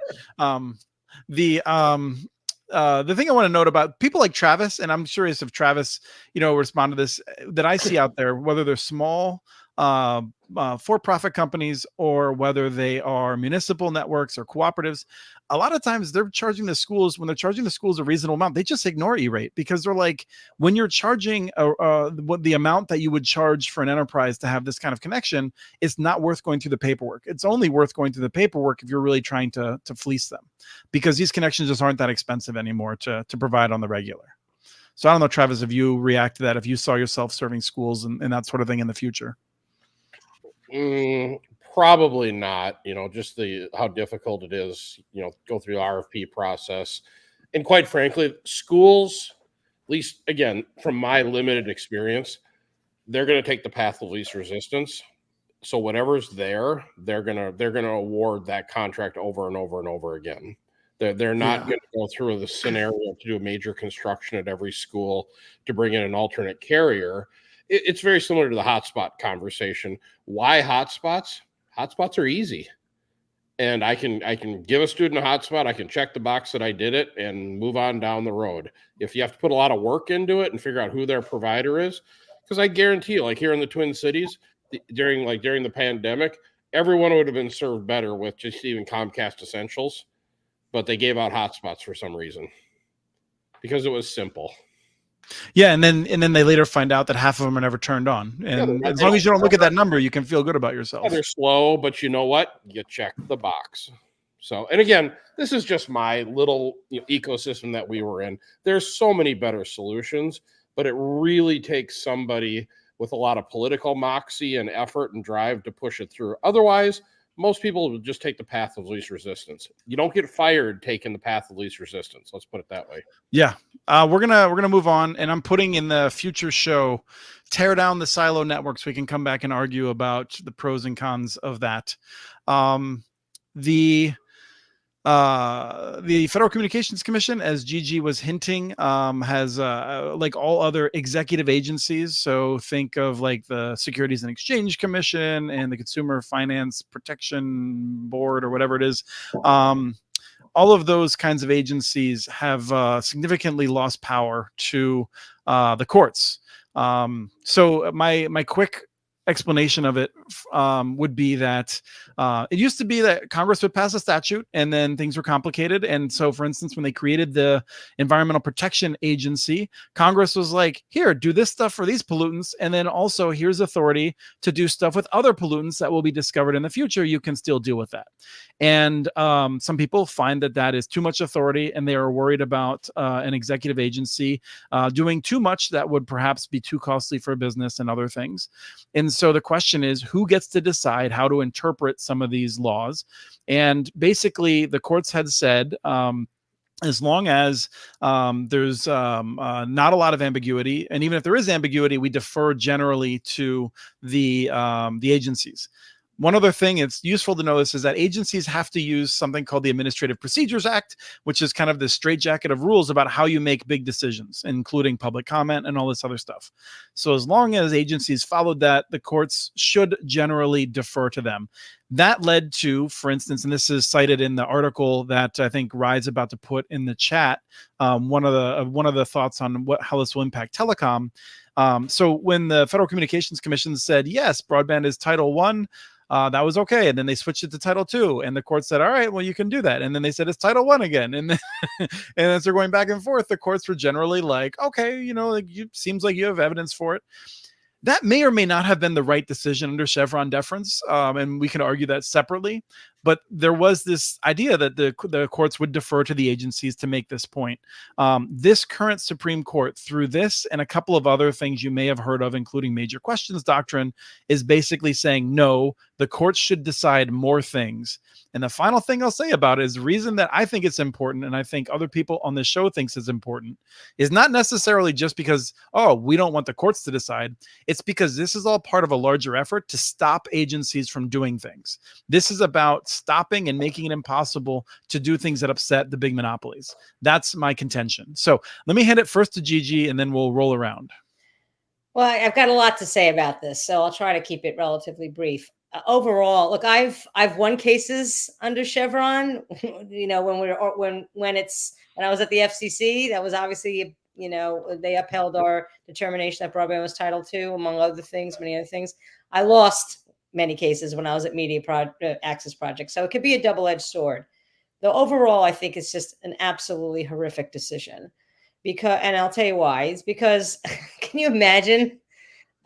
The thing I want to note about people like Travis, and I'm curious if Travis, respond to this, that I see out there, whether they're small for-profit companies or whether they are municipal networks or cooperatives, a lot of times they're charging the schools, when they're charging the schools a reasonable amount, they just ignore E-rate, because they're like, when you're charging the amount that you would charge for an enterprise to have this kind of connection, it's not worth going through the paperwork. It's only worth going through the paperwork if you're really trying to fleece them, because these connections just aren't that expensive anymore to provide on the regular. So I don't know, Travis, if you react to that, if you saw yourself serving schools and that sort of thing in the future. Probably not, just how difficult it is, go through the RFP process. And quite frankly, schools, at least again, from my limited experience, they're going to take the path of least resistance. So whatever's there, they're going to award that contract over and over and over again. They're not going to go through the scenario to do a major construction at every school to bring in an alternate carrier. It's very similar to the hotspot conversation. Why hotspots? Hotspots are easy. And I can give a student a hotspot, I can check the box that I did it and move on down the road. If you have to put a lot of work into it and figure out who their provider is, because I guarantee you, like here in the Twin Cities, during the pandemic, everyone would have been served better with just even Comcast Essentials, but they gave out hotspots for some reason because it was simple. Yeah, and then they later find out that half of them are never turned on. And as long as you don't look at that number, you can feel good about yourself. Yeah, they're slow, but you know what? You check the box. So, and again, this is just my little ecosystem that we were in. There's so many better solutions, but it really takes somebody with a lot of political moxie and effort and drive to push it through. Otherwise, most people would just take the path of least resistance. You don't get fired taking the path of least resistance. Let's put it that way. Yeah. We're gonna move on, and I'm putting in the future show, tear down the silo network, so we can come back and argue about the pros and cons of that. The Federal Communications Commission, as Gigi was hinting, has like all other executive agencies. So think of like the Securities and Exchange Commission and the Consumer Finance Protection Board, or whatever it is. All of those kinds of agencies have significantly lost power to the courts. So my quick explanation of it would be that it used to be that Congress would pass a statute and then things were complicated. And so, for instance, when they created the Environmental Protection Agency, Congress was like, here, do this stuff for these pollutants. And then also here's authority to do stuff with other pollutants that will be discovered in the future. You can still deal with that. And some people find that that is too much authority, and they are worried about an executive agency doing too much that would perhaps be too costly for business and other things. And so the question is, who gets to decide how to interpret some of these laws? And basically, the courts had said, as long as there's not a lot of ambiguity, and even if there is ambiguity, we defer generally to the agencies. One other thing it's useful to notice is that agencies have to use something called the Administrative Procedures Act, which is kind of this straitjacket of rules about how you make big decisions, including public comment and all this other stuff. So as long as agencies followed that, the courts should generally defer to them. That led to, for instance, and this is cited in the article that I think Rye's about to put in the chat, one of the thoughts on how this will impact telecom. So when the Federal Communications Commission said, yes, broadband is Title I, that was okay. And then they switched it to Title II. And the court said, all right, well, you can do that. And then they said it's Title I again. And then, and as they're going back and forth, the courts were generally like, okay, seems like you have evidence for it. That may or may not have been the right decision under Chevron deference, and we can argue that separately. But there was this idea that the courts would defer to the agencies to make this point. This current Supreme Court, through this and a couple of other things you may have heard of, including major questions doctrine, is basically saying, no, the courts should decide more things. And the final thing I'll say about it is the reason that I think it's important, and I think other people on this show thinks it's important, is not necessarily just because, oh, we don't want the courts to decide. It's because this is all part of a larger effort to stop agencies from doing things. This is about stopping and making it impossible to do things that upset the big monopolies. That's my contention. So let me hand it first to Gigi, and then we'll roll around. Well, I've got a lot to say about this, so I'll try to keep it relatively brief. Overall, look, I've won cases under Chevron. When I was at the FCC, that was obviously, they upheld our determination that broadband was Title II, among other things, many other things. I lost many cases when I was at Media Access Project, so it could be a double-edged sword. Though overall, I think it's just an absolutely horrific decision. And I'll tell you why. It's because, can you imagine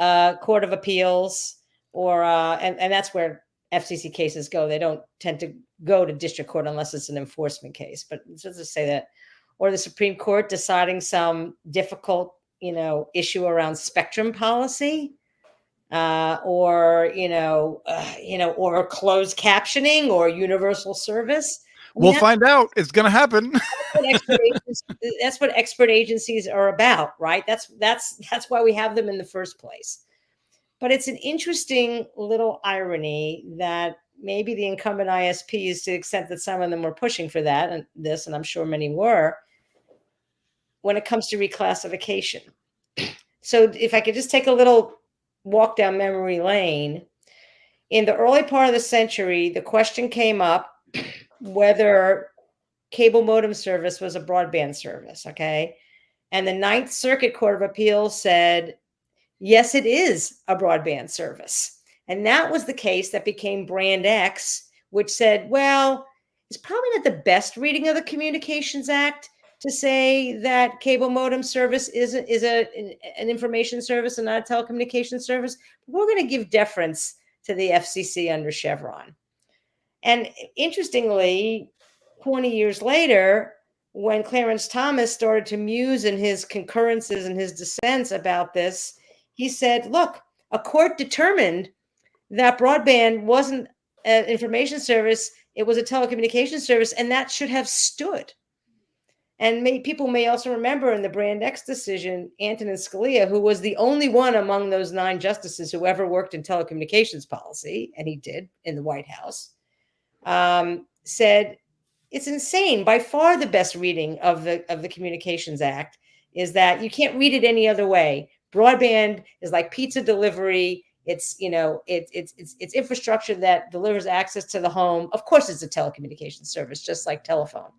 Court of Appeals? And that's where FCC cases go. They don't tend to go to district court unless it's an enforcement case. But let's just say that, or the Supreme Court deciding some difficult, issue around spectrum policy, or closed captioning or universal service. We'll find out. It's going to happen. That's what expert agencies are about, right? That's why we have them in the first place. But it's an interesting little irony that maybe the incumbent ISPs, to the extent that some of them were pushing for that, and I'm sure many were, when it comes to reclassification. So if I could just take a little walk down memory lane, in the early part of the century, the question came up whether cable modem service was a broadband service, okay? And the Ninth Circuit Court of Appeals said, yes, it is a broadband service. And that was the case that became Brand X, which said, well, it's probably not the best reading of the Communications Act to say that cable modem service is an information service and not a telecommunications service. We're going to give deference to the FCC under Chevron. And interestingly, 20 years later, when Clarence Thomas started to muse in his concurrences and his dissents about this, he said, look, a court determined that broadband wasn't an information service, it was a telecommunications service, and that should have stood. And people may also remember in the Brand X decision, Antonin Scalia, who was the only one among those 9 justices who ever worked in telecommunications policy, and he did in the White House, said, it's insane. By far the best reading of the Communications Act is that you can't read it any other way. Broadband is like pizza delivery. It's infrastructure that delivers access to the home. Of course, it's a telecommunications service, just like telephone.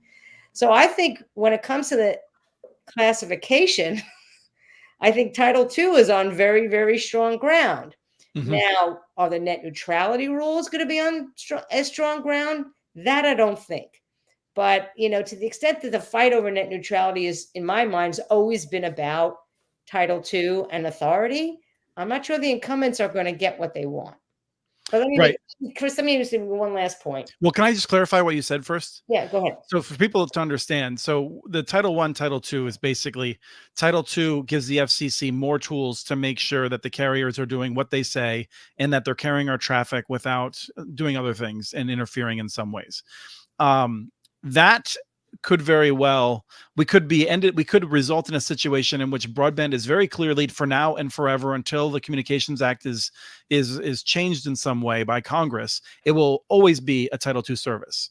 So I think when it comes to the classification, I think Title II is on very, very strong ground. Mm-hmm. Now, are the net neutrality rules going to be on as strong ground? That I don't think. But, to the extent that the fight over net neutrality is, in my mind, has always been about Title II and authority, I'm not sure the incumbents are going to get what they want. But Chris, let me just say one last point. Well, can I just clarify what you said first? Yeah, go ahead. So for people to understand, so the Title I, Title II is basically, Title II gives the FCC more tools to make sure that the carriers are doing what they say and that they're carrying our traffic without doing other things and interfering in some ways. That could very well, we could result in a situation in which broadband is very clearly, for now and forever, until the Communications Act is changed in some way by Congress, it will always be a Title II service.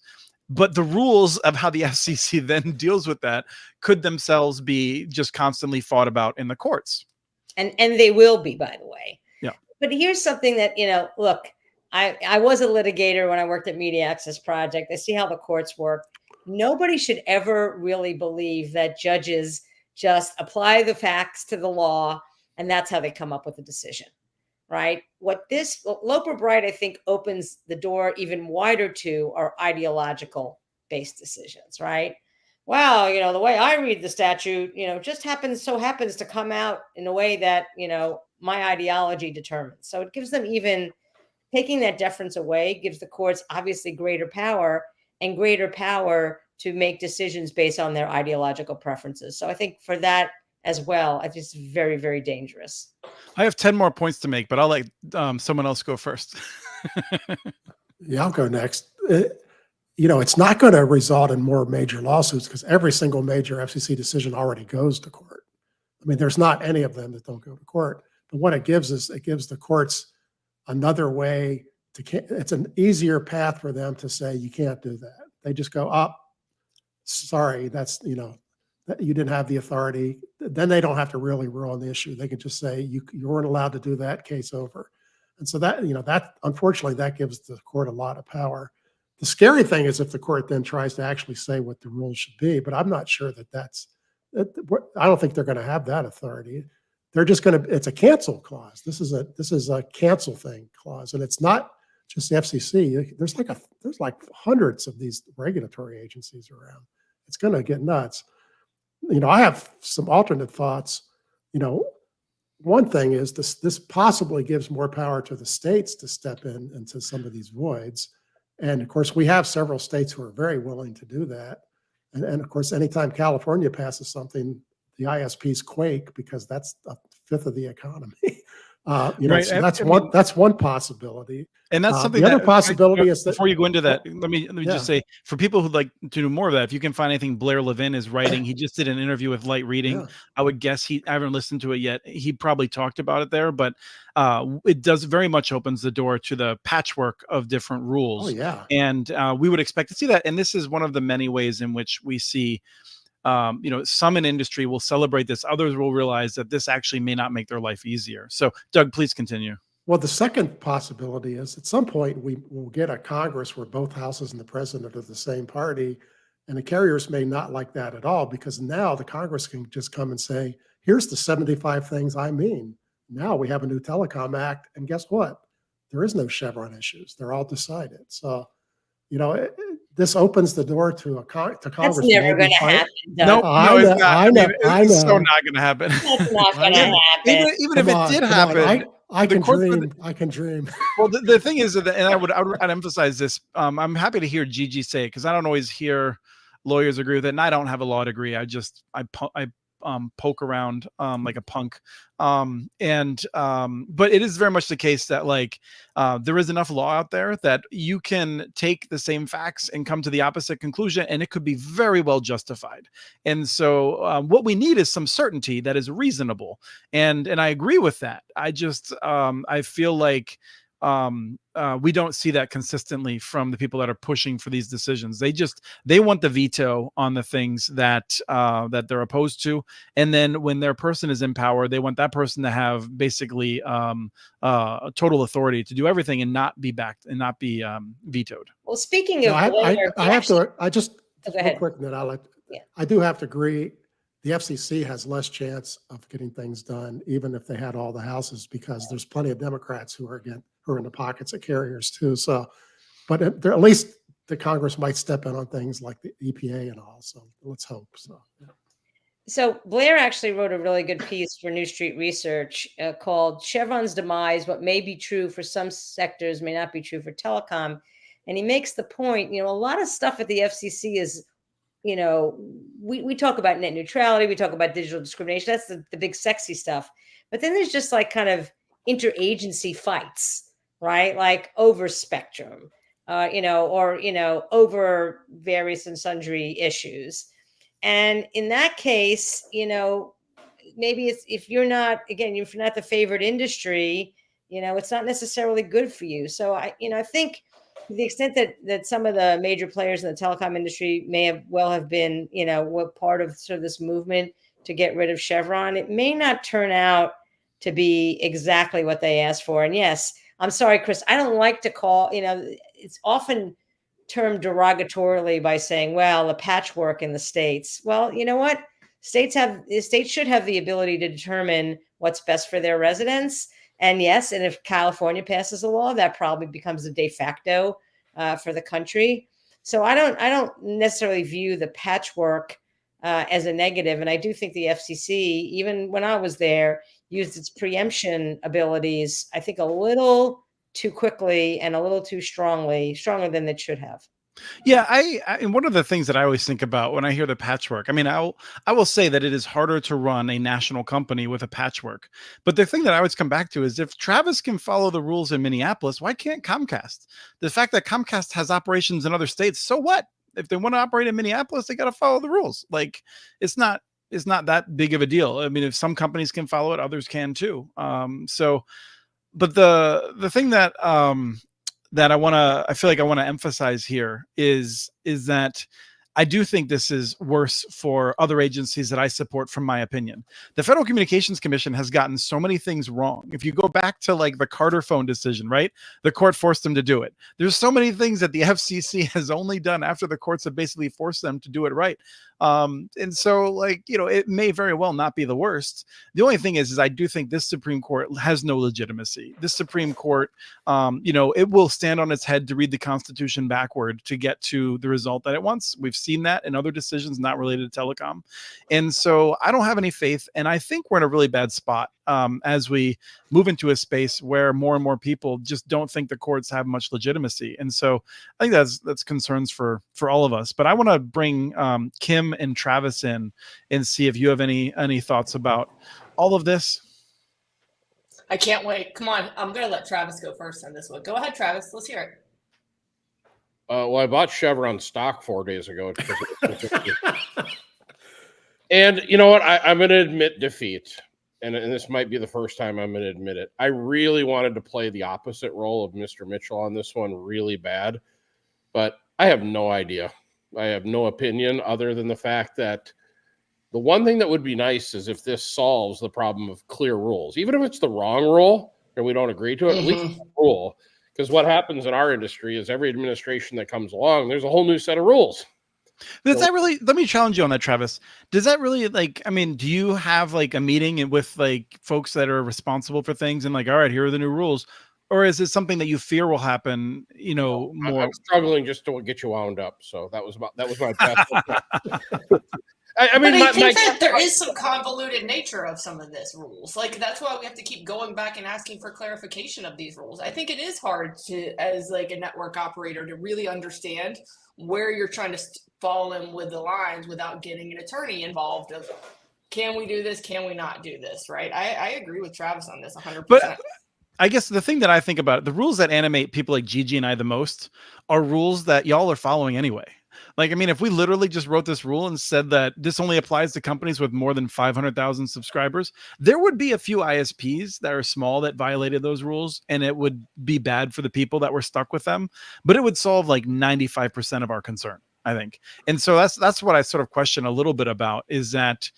But the rules of how the FCC then deals with that could themselves be just constantly fought about in the courts. And they will be, by the way. Yeah. But here's something that, look, I was a litigator when I worked at Media Access Project. I see how the courts work. Nobody should ever really believe that judges just apply the facts to the law and that's how they come up with a decision, right? What Loper Bright, I think, opens the door even wider to are ideological based decisions, right? Wow, the way I read the statute, just happens to come out in a way that, my ideology determines. So it gives them, even taking that deference away, gives the courts obviously greater power to make decisions based on their ideological preferences. So I think for that as well, I think it's very, very dangerous. I have 10 more points to make, but I'll let someone else go first. Yeah, I'll go next. It's not going to result in more major lawsuits because every single major FCC decision already goes to court. I mean, there's not any of them that don't go to court. But what it gives the courts another way it's an easier path for them to say, you can't do that. They just go, sorry, that's, you didn't have the authority. Then they don't have to really rule on the issue. They can just say, you weren't allowed to do that, case over. And so that, unfortunately, that gives the court a lot of power. The scary thing is if the court then tries to actually say what the rules should be, but I'm not sure I don't think they're going to have that authority. They're just it's a cancel clause. This is a cancel thing clause. And it's not just the FCC. There's like hundreds of these regulatory agencies around. It's going to get nuts. I have some alternate thoughts. One thing is this possibly gives more power to the states to step in into some of these voids. And of course, we have several states who are very willing to do that. And of course, anytime California passes something, the ISPs quake because that's a fifth of the economy. Right. So that's one possibility. And that's something. The other possibility is that before you go into that, let me just say, for people who'd like to do more of that, if you can find anything Blair Levin is writing, he just did an interview with Light Reading. Yeah. I would guess I haven't listened to it yet. He probably talked about it there, but it does very much opens the door to the patchwork of different rules. Oh yeah. And we would expect to see that. And this is one of the many ways in which we see some in industry will celebrate this. Others will realize that this actually may not make their life easier. So, Doug, please continue. Well, the second possibility is at some point we will get a Congress where both houses and the president are the same party. And the carriers may not like that at all because now the Congress can just come and say, here's the 75 things I mean. Now we have a new Telecom Act. And guess what? There is no Chevron issues. They're all decided. So, this opens the door to Congress. That's never going to happen. No, it's not. I know. It's so not going to happen. That's not going to happen. Even if it did happen, I can dream. I can dream. Well, the thing is that, and I'd emphasize this. I'm happy to hear Gigi say it because I don't always hear lawyers agree with it, and I don't have a law degree. I poke around like a punk. But it is very much the case that there is enough law out there that you can take the same facts and come to the opposite conclusion, and it could be very well justified. And so what we need is some certainty that is reasonable. And I agree with that. I just I feel like we don't see that consistently from the people that are pushing for these decisions. They want the veto on the things that they're opposed to, and then when their person is in power, they want that person to have basically total authority to do everything and not be backed and not be vetoed. Well, speaking of, I do have to agree. The FCC has less chance of getting things done, even if they had all the houses, because there's plenty of Democrats who are in the pockets of carriers too. So, but at least the Congress might step in on things like the EPA and all. So let's hope. So, yeah. So Blair actually wrote a really good piece for New Street Research called "Chevron's Demise: What May Be True for Some Sectors May Not Be True for Telecom," and he makes the point. A lot of stuff at the FCC is. We talk about net neutrality, we talk about digital discrimination. That's the big sexy stuff. But then there's just kind of interagency fights, right? Like over spectrum, over various and sundry issues. And in that case, maybe it's, if you're not the favored industry, it's not necessarily good for you. So I think to the extent that some of the major players in the telecom industry may have been, part of sort of this movement to get rid of Chevron, it may not turn out to be exactly what they asked for. And yes, I'm sorry, Chris, I don't like to call, it's often termed derogatorily by saying, well, the patchwork in the states. Well, you know what? States should have the ability to determine what's best for their residents. And yes, and if California passes a law, that probably becomes a de facto for the country. So I don't necessarily view the patchwork as a negative. And I do think the FCC, even when I was there, used its preemption abilities, I think, a little too quickly and a little too stronger than it should have. Yeah, and one of the things that I always think about when I hear the patchwork, I mean, I will say that it is harder to run a national company with a patchwork. But the thing that I always come back to is, if Travis can follow the rules in Minneapolis, why can't Comcast? The fact that Comcast has operations in other states, so what? If they want to operate in Minneapolis, they got to follow the rules. Like, it's not that big of a deal. I mean, if some companies can follow it, others can too. But the thing that that I feel like I want to emphasize here is that I do think this is worse for other agencies that I support, from my opinion. The Federal Communications Commission has gotten so many things wrong. If you go back to like the Carter phone decision, right? The court forced them to do it. There's so many things that the FCC has only done after the courts have basically forced them to do it right. And so, like, it may very well not be the worst. The only thing is I do think this Supreme Court has no legitimacy. This Supreme Court, it will stand on its head to read the Constitution backward to get to the result that it wants. We've seen that in other decisions not related to telecom. And so I don't have any faith. And I think we're in a really bad spot as we move into a space where more and more people just don't think the courts have much legitimacy. And so I think that's concerns for all of us. But I want to bring Kim and Travis in and see if you have any thoughts about all of this. I can't wait. Come on. I'm going to let Travis go first on this one. Go ahead, Travis. Let's hear it. Well, I bought Chevron stock 4 days ago. And you know what? I'm going to admit defeat. And this might be the first time I'm going to admit it. I really wanted to play the opposite role of Mr. Mitchell on this one really bad. But I have no idea. I have no opinion other than the fact that the one thing that would be nice is if this solves the problem of clear rules. Even if it's the wrong rule and we don't agree to it, at least the rule. Because what happens in our industry is every administration that comes along, there's a whole new set of rules. Does that really, let me challenge you on that, Travis. Does that really, do you have like a meeting with like folks that are responsible for things and like, all right, here are the new rules? Or is it something that you fear will happen, more? I'm struggling just to get you wound up. So that was my best. I mean, but I think that there is some convoluted nature of some of this rules. Like, that's why we have to keep going back and asking for clarification of these rules. I think it is hard to, as like a network operator, to really understand where you're trying to fall in with the lines without getting an attorney involved of, can we do this? Can we not do this? Right. I agree with Travis on this 100%. But I guess the thing that I think about, the rules that animate people like Gigi and I the most are rules that y'all are following anyway. Like, I mean, if we literally just wrote this rule and said that this only applies to companies with more than 500,000 subscribers, there would be a few ISPs that are small that violated those rules, and it would be bad for the people that were stuck with them. But it would solve like 95% of our concern, I think. And so that's what I sort of question a little bit about, is that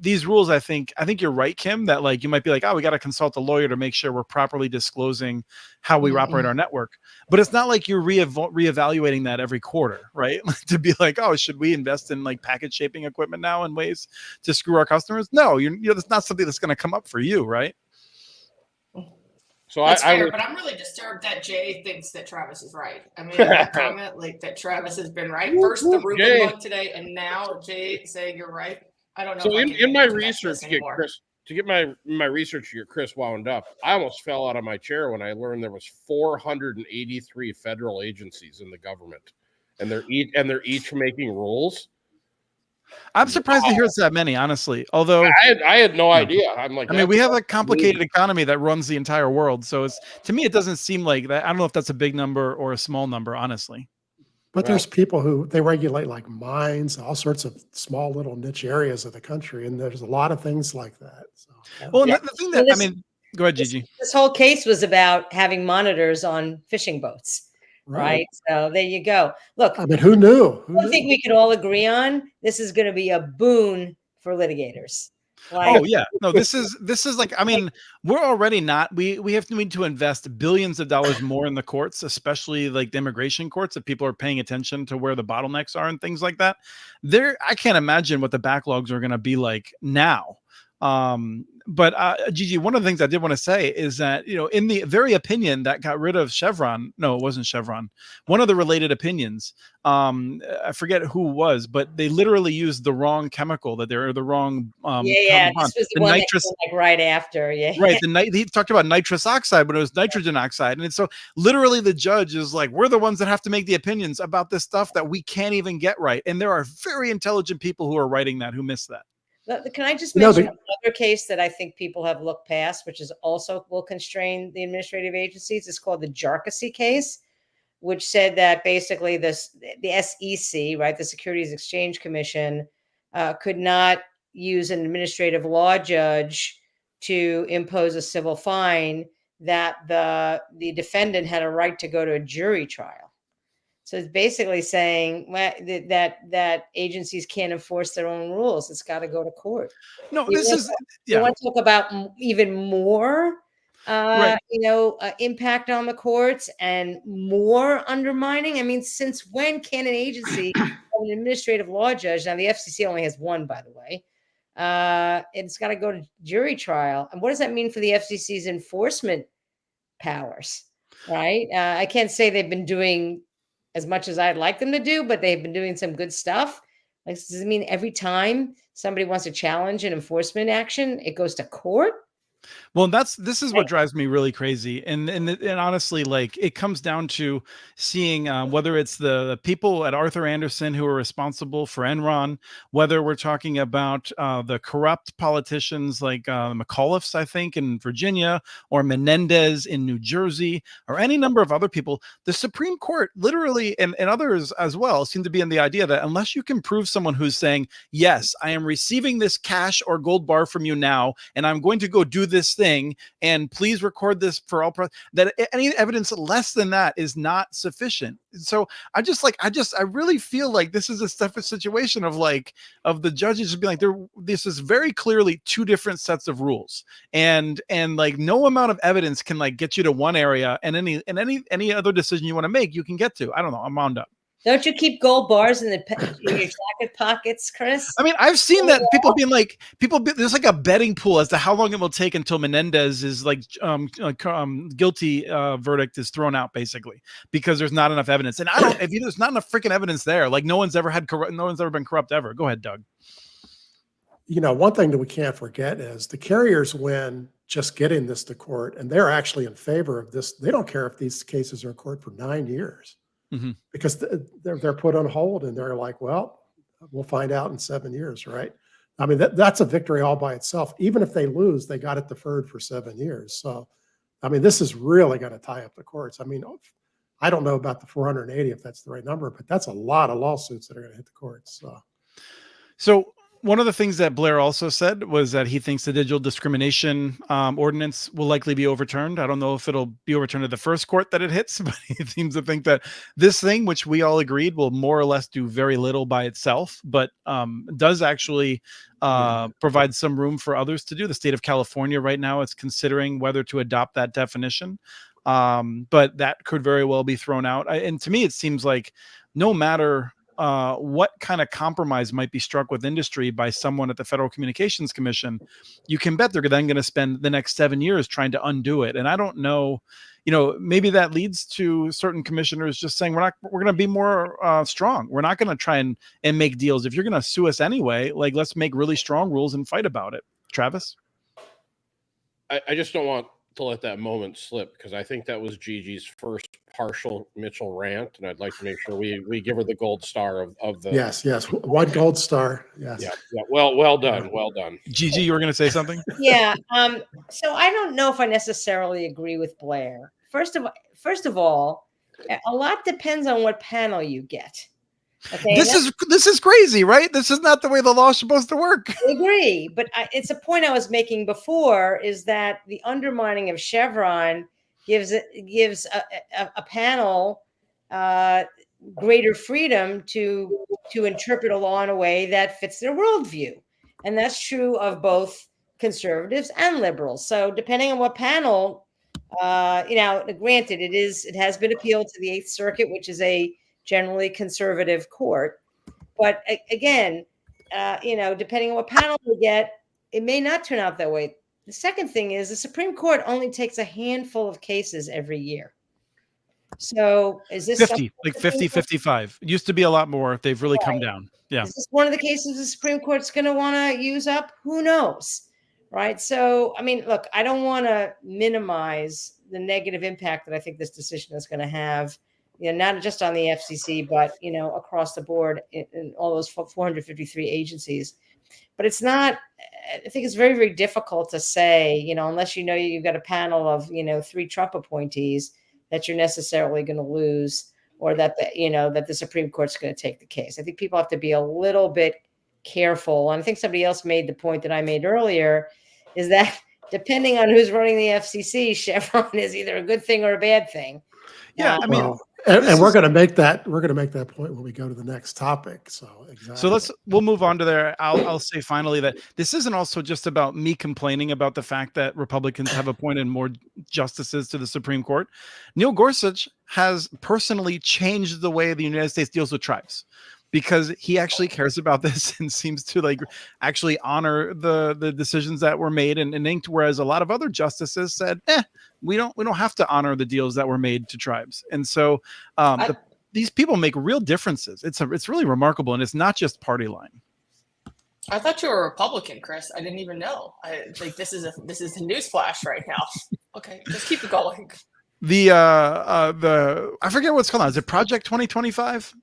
these rules, I think you're right, Kim, that like you might be like, oh, we got to consult a lawyer to make sure we're properly disclosing how we operate our network. But it's not like you're reevaluating that every quarter, right? To be like, oh, should we invest in like packet shaping equipment now in ways to screw our customers? No, that's not something that's going to come up for you, right? So that's fair, but I'm really disturbed that Jay thinks that Travis is right. I mean, that comment, like that Travis has been right. First the Rubin mug today, and now Jay saying you're right. I don't know. So in my research, to get my research to get Chris wound up, I almost fell out of my chair when I learned there was 483 federal agencies in the government, and they're each making rules. I'm surprised to hear it's that many, honestly. Although I had no idea. I'm like, I mean, we have a complicated economy that runs the entire world. So it's, to me, it doesn't seem like that. I don't know if that's a big number or a small number, honestly. But there's people who they regulate like mines, all sorts of small little niche areas of the country, and there's a lot of things like that. So, Well, the thing that, go ahead, Gigi. This whole case was about having monitors on fishing boats, right? So there you go. Look, I mean, who knew? I think we could all agree on this is going to be a boon for litigators. Oh yeah, no, this is like, I mean, we're already not, we need to invest billions of dollars more in the courts, especially like the immigration courts, if people are paying attention to where the bottlenecks are and things like that. I can't imagine what the backlogs are going to be like now. But Gigi, one of the things I did want to say is that, in the very opinion that got rid of Chevron, no, it wasn't Chevron, one of the related opinions, I forget who it was, but they literally used the wrong chemical, that they're the wrong this was the one nitrous, that came, like, right after, right. He talked about nitrous oxide, but it was nitrogen oxide. And so literally the judge is like, we're the ones that have to make the opinions about this stuff that we can't even get right. And there are very intelligent people who are writing that, who miss that. Can I just mention another case that I think people have looked past, which is also will constrain the administrative agencies? It's called the Jarkissi case, which said that basically the SEC, right, the Securities Exchange Commission, could not use an administrative law judge to impose a civil fine, that the defendant had a right to go to a jury trial. So it's basically saying that agencies can't enforce their own rules. It's got to go to court. No, You want to talk about even more, impact on the courts and more undermining? I mean, since when can an agency have an administrative law judge? Now, the FCC only has one, by the way. It's got to go to jury trial. And what does that mean for the FCC's enforcement powers? Right? I can't say they've been doing as much as I'd like them to do, but they've been doing some good stuff. Like, does it mean every time somebody wants to challenge an enforcement action, it goes to court? Well, this is what drives me really crazy. And honestly, like, it comes down to seeing whether it's the people at Arthur Andersen who are responsible for Enron, whether we're talking about the corrupt politicians like McAuliffe's, I think, in Virginia, or Menendez in New Jersey, or any number of other people. The Supreme Court literally, and others as well, seem to be in the idea that unless you can prove someone who's saying, yes, I am receiving this cash or gold bar from you now, and I'm going to go do this thing, and please record this for all that any evidence less than that is not sufficient. So I really feel like this is a situation of the judges just being like, this is very clearly two different sets of rules, and like no amount of evidence can like get you to one area, and any other decision you want to make, you can get to. I don't know. I'm wound up. Don't you keep gold bars in your jacket pockets, Chris? I mean, I've seen that people being like, there's like a betting pool as to how long it will take until Menendez is like guilty verdict is thrown out, basically, because there's not enough evidence. And there's not enough freaking evidence there. Like no one's ever been corrupt ever. Go ahead, Doug. One thing that we can't forget is the carriers win just getting this to court, and they're actually in favor of this. They don't care if these cases are in court for 9 years. Mm-hmm. Because they're put on hold, and they're like, well, we'll find out in 7 years, right? I mean, that's a victory all by itself. Even if they lose, they got it deferred for 7 years. So, I mean, this is really going to tie up the courts. I mean, I don't know about the 480 if that's the right number, but that's a lot of lawsuits that are going to hit the courts. So one of the things that Blair also said was that he thinks the digital discrimination ordinance will likely be overturned. I don't know if it'll be overturned at the first court that it hits, but he seems to think that this thing, which we all agreed will more or less do very little by itself, but does actually provide some room for others to do. The state of California right now is considering whether to adopt that definition, but that could very well be thrown out. And to me, it seems like no matter what kind of compromise might be struck with industry by someone at the Federal Communications Commission, you can bet they're then going to spend the next 7 years trying to undo it. And I don't know, maybe that leads to certain commissioners just saying, we're going to be more strong. We're not going to try and make deals. If you're going to sue us anyway, like, let's make really strong rules and fight about it. Travis? I just don't want to let that moment slip, because I think that was Gigi's first partial Mitchell rant, and I'd like to make sure we give her the gold star of the. Yes, yes, one gold star. Yes. Yeah. Well done. Well done. Gigi, you were going to say something? Yeah. So I don't know if I necessarily agree with Blair. First of all, a lot depends on what panel you get. Okay. This is crazy, right? This is not the way the law is supposed to work. I agree, but it's a point I was making before, is that the undermining of Chevron gives a panel greater freedom to interpret a law in a way that fits their worldview, and that's true of both conservatives and liberals. So depending on what panel, granted, it has been appealed to the Eighth Circuit, which is a generally conservative court, but again, depending on what panel you get, it may not turn out that way. The second thing is the Supreme Court only takes a handful of cases every year. So is this 50, like 50, 55? It used to be a lot more. They've really come down. Yeah. Is this one of the cases the Supreme Court's going to want to use up? Who knows? Right. So, I mean, look, I don't want to minimize the negative impact that I think this decision is going to have, not just on the FCC, but, across the board in all those 453 agencies. But it's not, I think it's very, very difficult to say, unless you've got a panel of, 3 Trump appointees, that you're necessarily going to lose, or that the Supreme Court's going to take the case. I think people have to be a little bit careful. And I think somebody else made the point that I made earlier, is that depending on who's running the FCC, Chevron is either a good thing or a bad thing. Yeah, I mean, and we're going to make that point when we go to the next topic. So exactly. So we'll move on to there. I'll say finally that this isn't also just about me complaining about the fact that Republicans have appointed more justices to the Supreme Court. Neil Gorsuch has personally changed the way the United States deals with tribes, because he actually cares about this and seems to actually honor the decisions that were made and inked, whereas a lot of other justices said, we don't have to honor the deals that were made to tribes. And so these people make real differences. It's really remarkable, and it's not just party line. I thought you were a Republican, Chris. I didn't even know. I think this is a news flash right now. Okay, just keep it going. I forget what's called now. Is it Project 2025?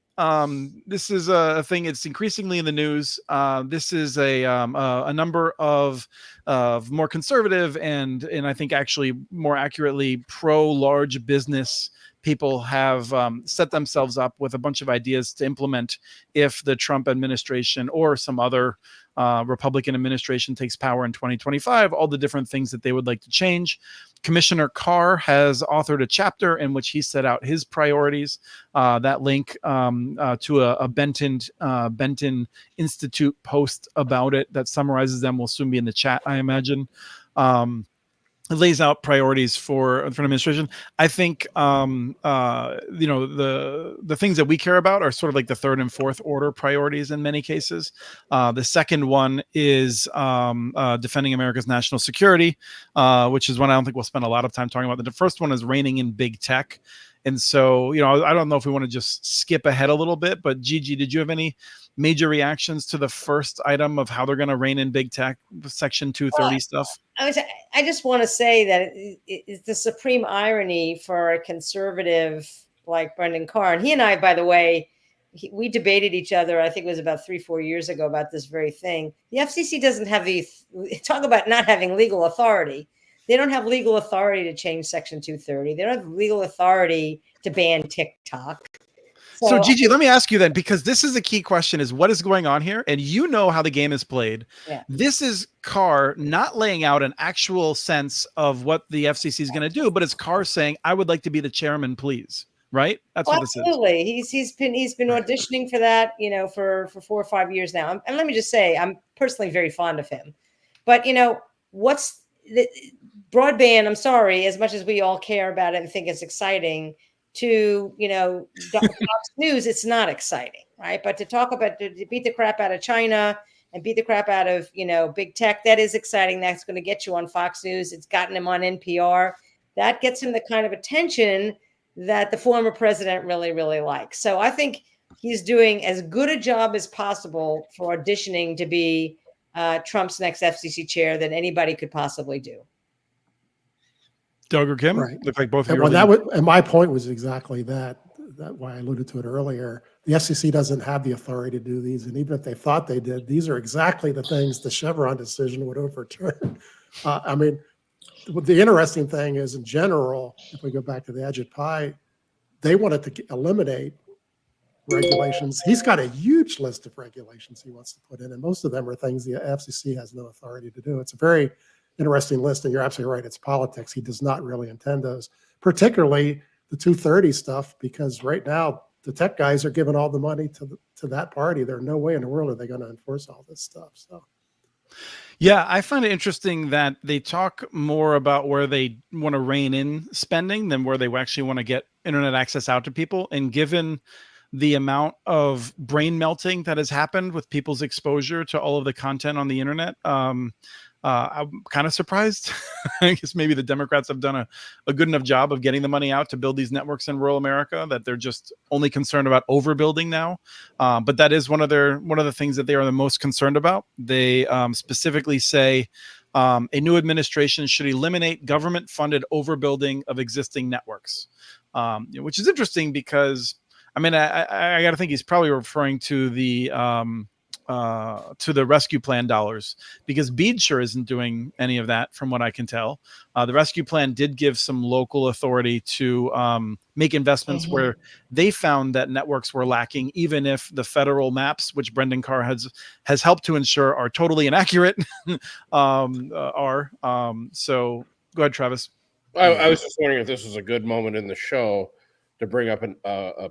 This is a thing. It's increasingly in the news. This is a number of more conservative and I think actually more accurately pro large business people have set themselves up with a bunch of ideas to implement if the Trump administration or some other Republican administration takes power in 2025, all the different things that they would like to change. Commissioner Carr has authored a chapter in which he set out his priorities. That link to a Benton Institute post about it that summarizes them will soon be in the chat, I imagine. It lays out priorities for administration. I think the things that we care about are sort of like the third and fourth order priorities in many cases. The second one is defending America's national security, which is one I don't think we'll spend a lot of time talking about. The first one is reining in big tech. And so, I don't know if we want to just skip ahead a little bit, but Gigi, did you have any major reactions to the first item of how they're going to rein in big tech, Section 230 stuff? I just want to say that it's the supreme irony for a conservative like Brendan Carr. And he and I, by the way, we debated each other, I think it was about 3-4 years ago, about this very thing. The FCC doesn't have talk about not having legal authority. They don't have legal authority to change Section 230. They don't have legal authority to ban TikTok. So Gigi, let me ask you then, because this is a key question, is what is going on here? And you know how the game is played. Yeah. This is Carr not laying out an actual sense of what the FCC is going to do, but it's Carr saying, I would like to be the chairman, please. Right? That's what this is. Absolutely. He's been auditioning for that, for 4 or 5 years now. And let me just say, I'm personally very fond of him. But, what's the broadband? I'm sorry, as much as we all care about it and think it's exciting, to Fox News, it's not exciting, right? But to beat the crap out of China and beat the crap out of big tech, that is exciting. That's going to get you on Fox News. It's gotten him on NPR. That gets him the kind of attention that the former president really, really likes. So I think he's doing as good a job as possible for auditioning to be Trump's next FCC chair than anybody could possibly do. Doug or Kim? Right. Look like both of And, you. well, that was, and my point was exactly that. That why I alluded to it earlier. The FCC doesn't have the authority to do these, and even if they thought they did, these are exactly the things the Chevron decision would overturn. I mean, the interesting thing is, in general, if we go back to the Edge Pie, they wanted to eliminate regulations. He's got a huge list of regulations he wants to put in, and most of them are things the FCC has no authority to do. It's a very interesting list, and you're absolutely right. It's politics. He does not really intend those, particularly the 230 stuff, because right now the tech guys are giving all the money to that party. There's no way in the world are they going to enforce all this stuff. So, yeah, I find it interesting that they talk more about where they want to rein in spending than where they actually want to get internet access out to people. And given the amount of brain melting that has happened with people's exposure to all of the content on the internet, I'm kind of surprised. I guess maybe the Democrats have done a good enough job of getting the money out to build these networks in rural America that they're just only concerned about overbuilding now. But that is one of the things that they are the most concerned about. They specifically say a new administration should eliminate government-funded overbuilding of existing networks, which is interesting because, I mean, I got to think he's probably referring to the rescue plan dollars, because BEAD sure isn't doing any of that from what I can tell. The rescue plan did give some local authority to make investments where they found that networks were lacking, even if the federal maps, which Brendan Carr has helped to ensure are totally inaccurate, so go ahead, Travis. I was just wondering if this was a good moment in the show to bring up a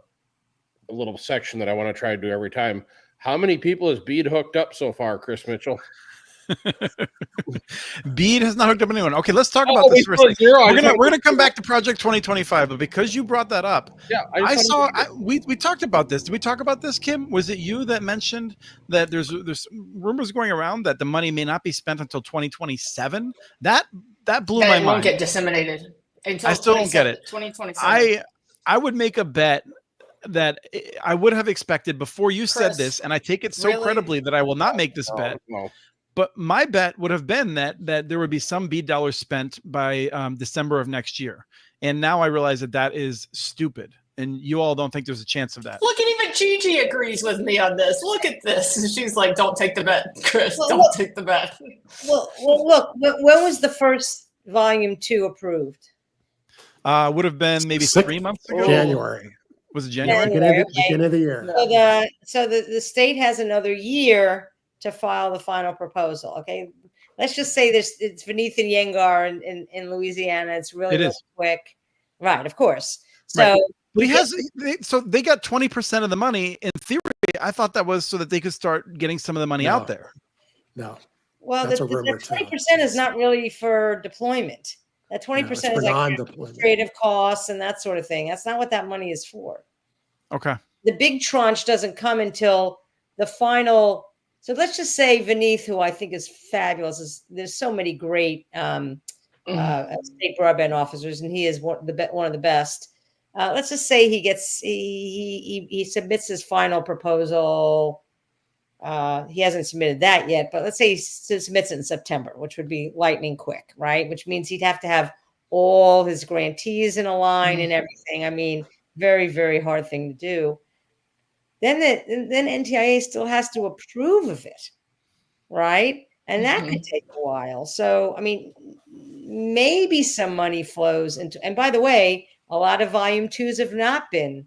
little section that I want to try to do every time. How many people has BEAD hooked up so far, Chris Mitchell? BEAD has not hooked up anyone. Okay, let's talk about this for a second. We're gonna come back to Project 2025, but because you brought that up, yeah, we talked about this. Did we talk about this, Kim? Was it you that mentioned that there's rumors going around that the money may not be spent until 2027? That blew my mind. It won't get disseminated until I still don't get it. 2027. I would make a bet that I would have expected before you said this, and I take it so credibly that I will not make this bet. No. But my bet would have been that there would be some BEAD dollars spent by December of next year. And now I realize that is stupid. And you all don't think there's a chance of that. Look, and even Gigi agrees with me on this. Look at this. She's like, don't take the bet, Chris. Take the bet. Well, look, when was the first volume 2 approved? Would have been maybe 3 months ago. January. Was it January? Beginning of the year. So the state has another year to file the final proposal. Okay, let's just say it's Vineeth and Yengar in Louisiana. It's really quick, right? Of course. So, right. But they got 20% of the money. In theory, I thought that was so that they could start getting some of the money out there. No. Well, the 20% is not really for deployment. That 20% is like administrative costs and that sort of thing. That's not what that money is for. Okay. The big tranche doesn't come until the final. So let's just say Vineeth, who I think is fabulous, there's so many great state broadband officers, and he is one of the best. Let's just say he submits his final proposal. He hasn't submitted that yet, but let's say he submits it in September, which would be lightning quick, right? Which means he'd have to have all his grantees in a line and everything. I mean, very, very hard thing to do. Then NTIA still has to approve of it, right? And that could take a while. So, I mean, maybe some money flows into, and by the way, a lot of volume 2s have not been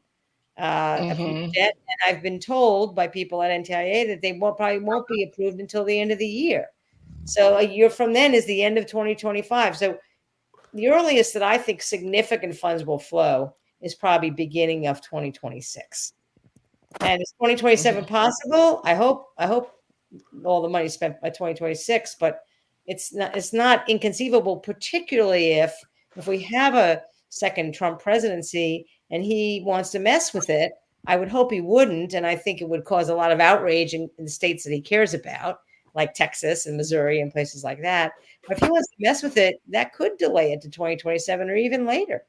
approved yet. And I've been told by people at NTIA that they probably won't be approved until the end of the year. So a year from then is the end of 2025. So the earliest that I think significant funds will flow is probably beginning of 2026. And is 2027 possible? I hope all the money is spent by 2026, but it's not inconceivable, particularly if we have a second Trump presidency and he wants to mess with it. I would hope he wouldn't, and I think it would cause a lot of outrage in the states that he cares about, like Texas and Missouri and places like that. But if he wants to mess with it, that could delay it to 2027 or even later.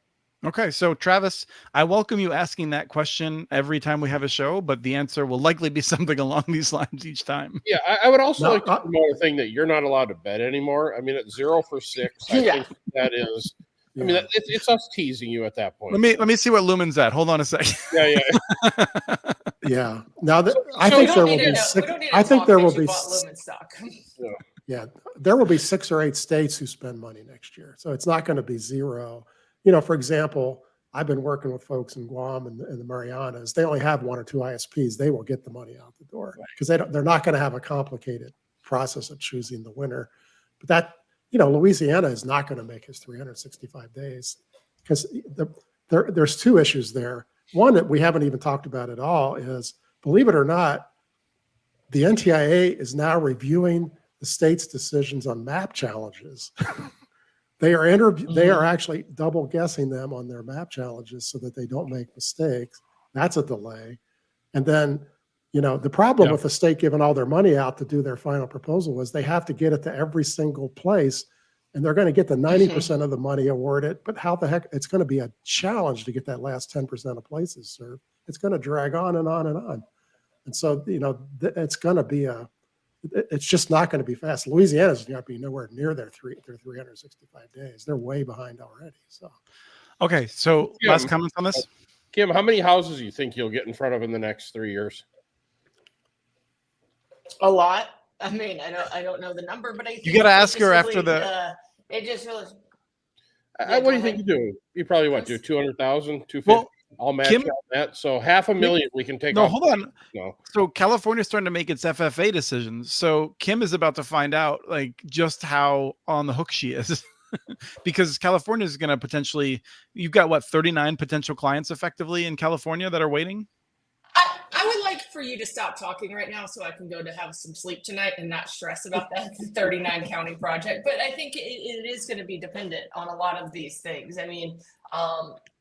Okay, so Travis, I welcome you asking that question every time we have a show, but the answer will likely be something along these lines each time. Yeah, I would also like to promote a thing that you're not allowed to bet anymore. I mean, at 0 for 6, I think that is I mean, it's us teasing you at that point. Let me see what Lumen's at. Hold on a second. Yeah. Yeah. Now that I So think We there don't will need be to know. We six, don't need to I think talk there that will you be bought Lumen stock. yeah, there will be 6 or 8 states who spend money next year. So it's not going to be zero. For example, I've been working with folks in Guam and the Marianas. They only have 1 or 2 ISPs. They will get the money out the door because they're not going to have a complicated process of choosing the winner. But that, Louisiana is not going to make his 365 days because there's 2 issues there. One that we haven't even talked about at all is, believe it or not, the NTIA is now reviewing the state's decisions on map challenges. They are actually double guessing them on their map challenges so that they don't make mistakes. That's a delay. And then, the problem with the state giving all their money out to do their final proposal was they have to get it to every single place, and they're going to get the 90% of the money awarded. But how the heck, it's going to be a challenge to get that last 10% of places served. It's going to drag on and on and on. And so, it's going to be it's just not going to be fast. Louisiana's going to be nowhere near their 365 days. They're way behind already. So, Okay. So Kim, last comments on this? Kim, how many houses do you think you'll get in front of in the next 3 years? A lot. I mean, I don't know the number, but I think You got to ask her after it just really. What do you think you do? You probably do 200,000, 250. Well, I'll match Kim, out that. So $500,000 we can take no, off. hold on. No. So California's starting to make its FFA decisions. So Kim is about to find out just how on the hook she is. Because California is going to potentially, you've got 39 potential clients effectively in California that are waiting. I would like for you to stop talking right now so I can go to have some sleep tonight and not stress about that 39 county project. But I think it is going to be dependent on a lot of these things. I mean,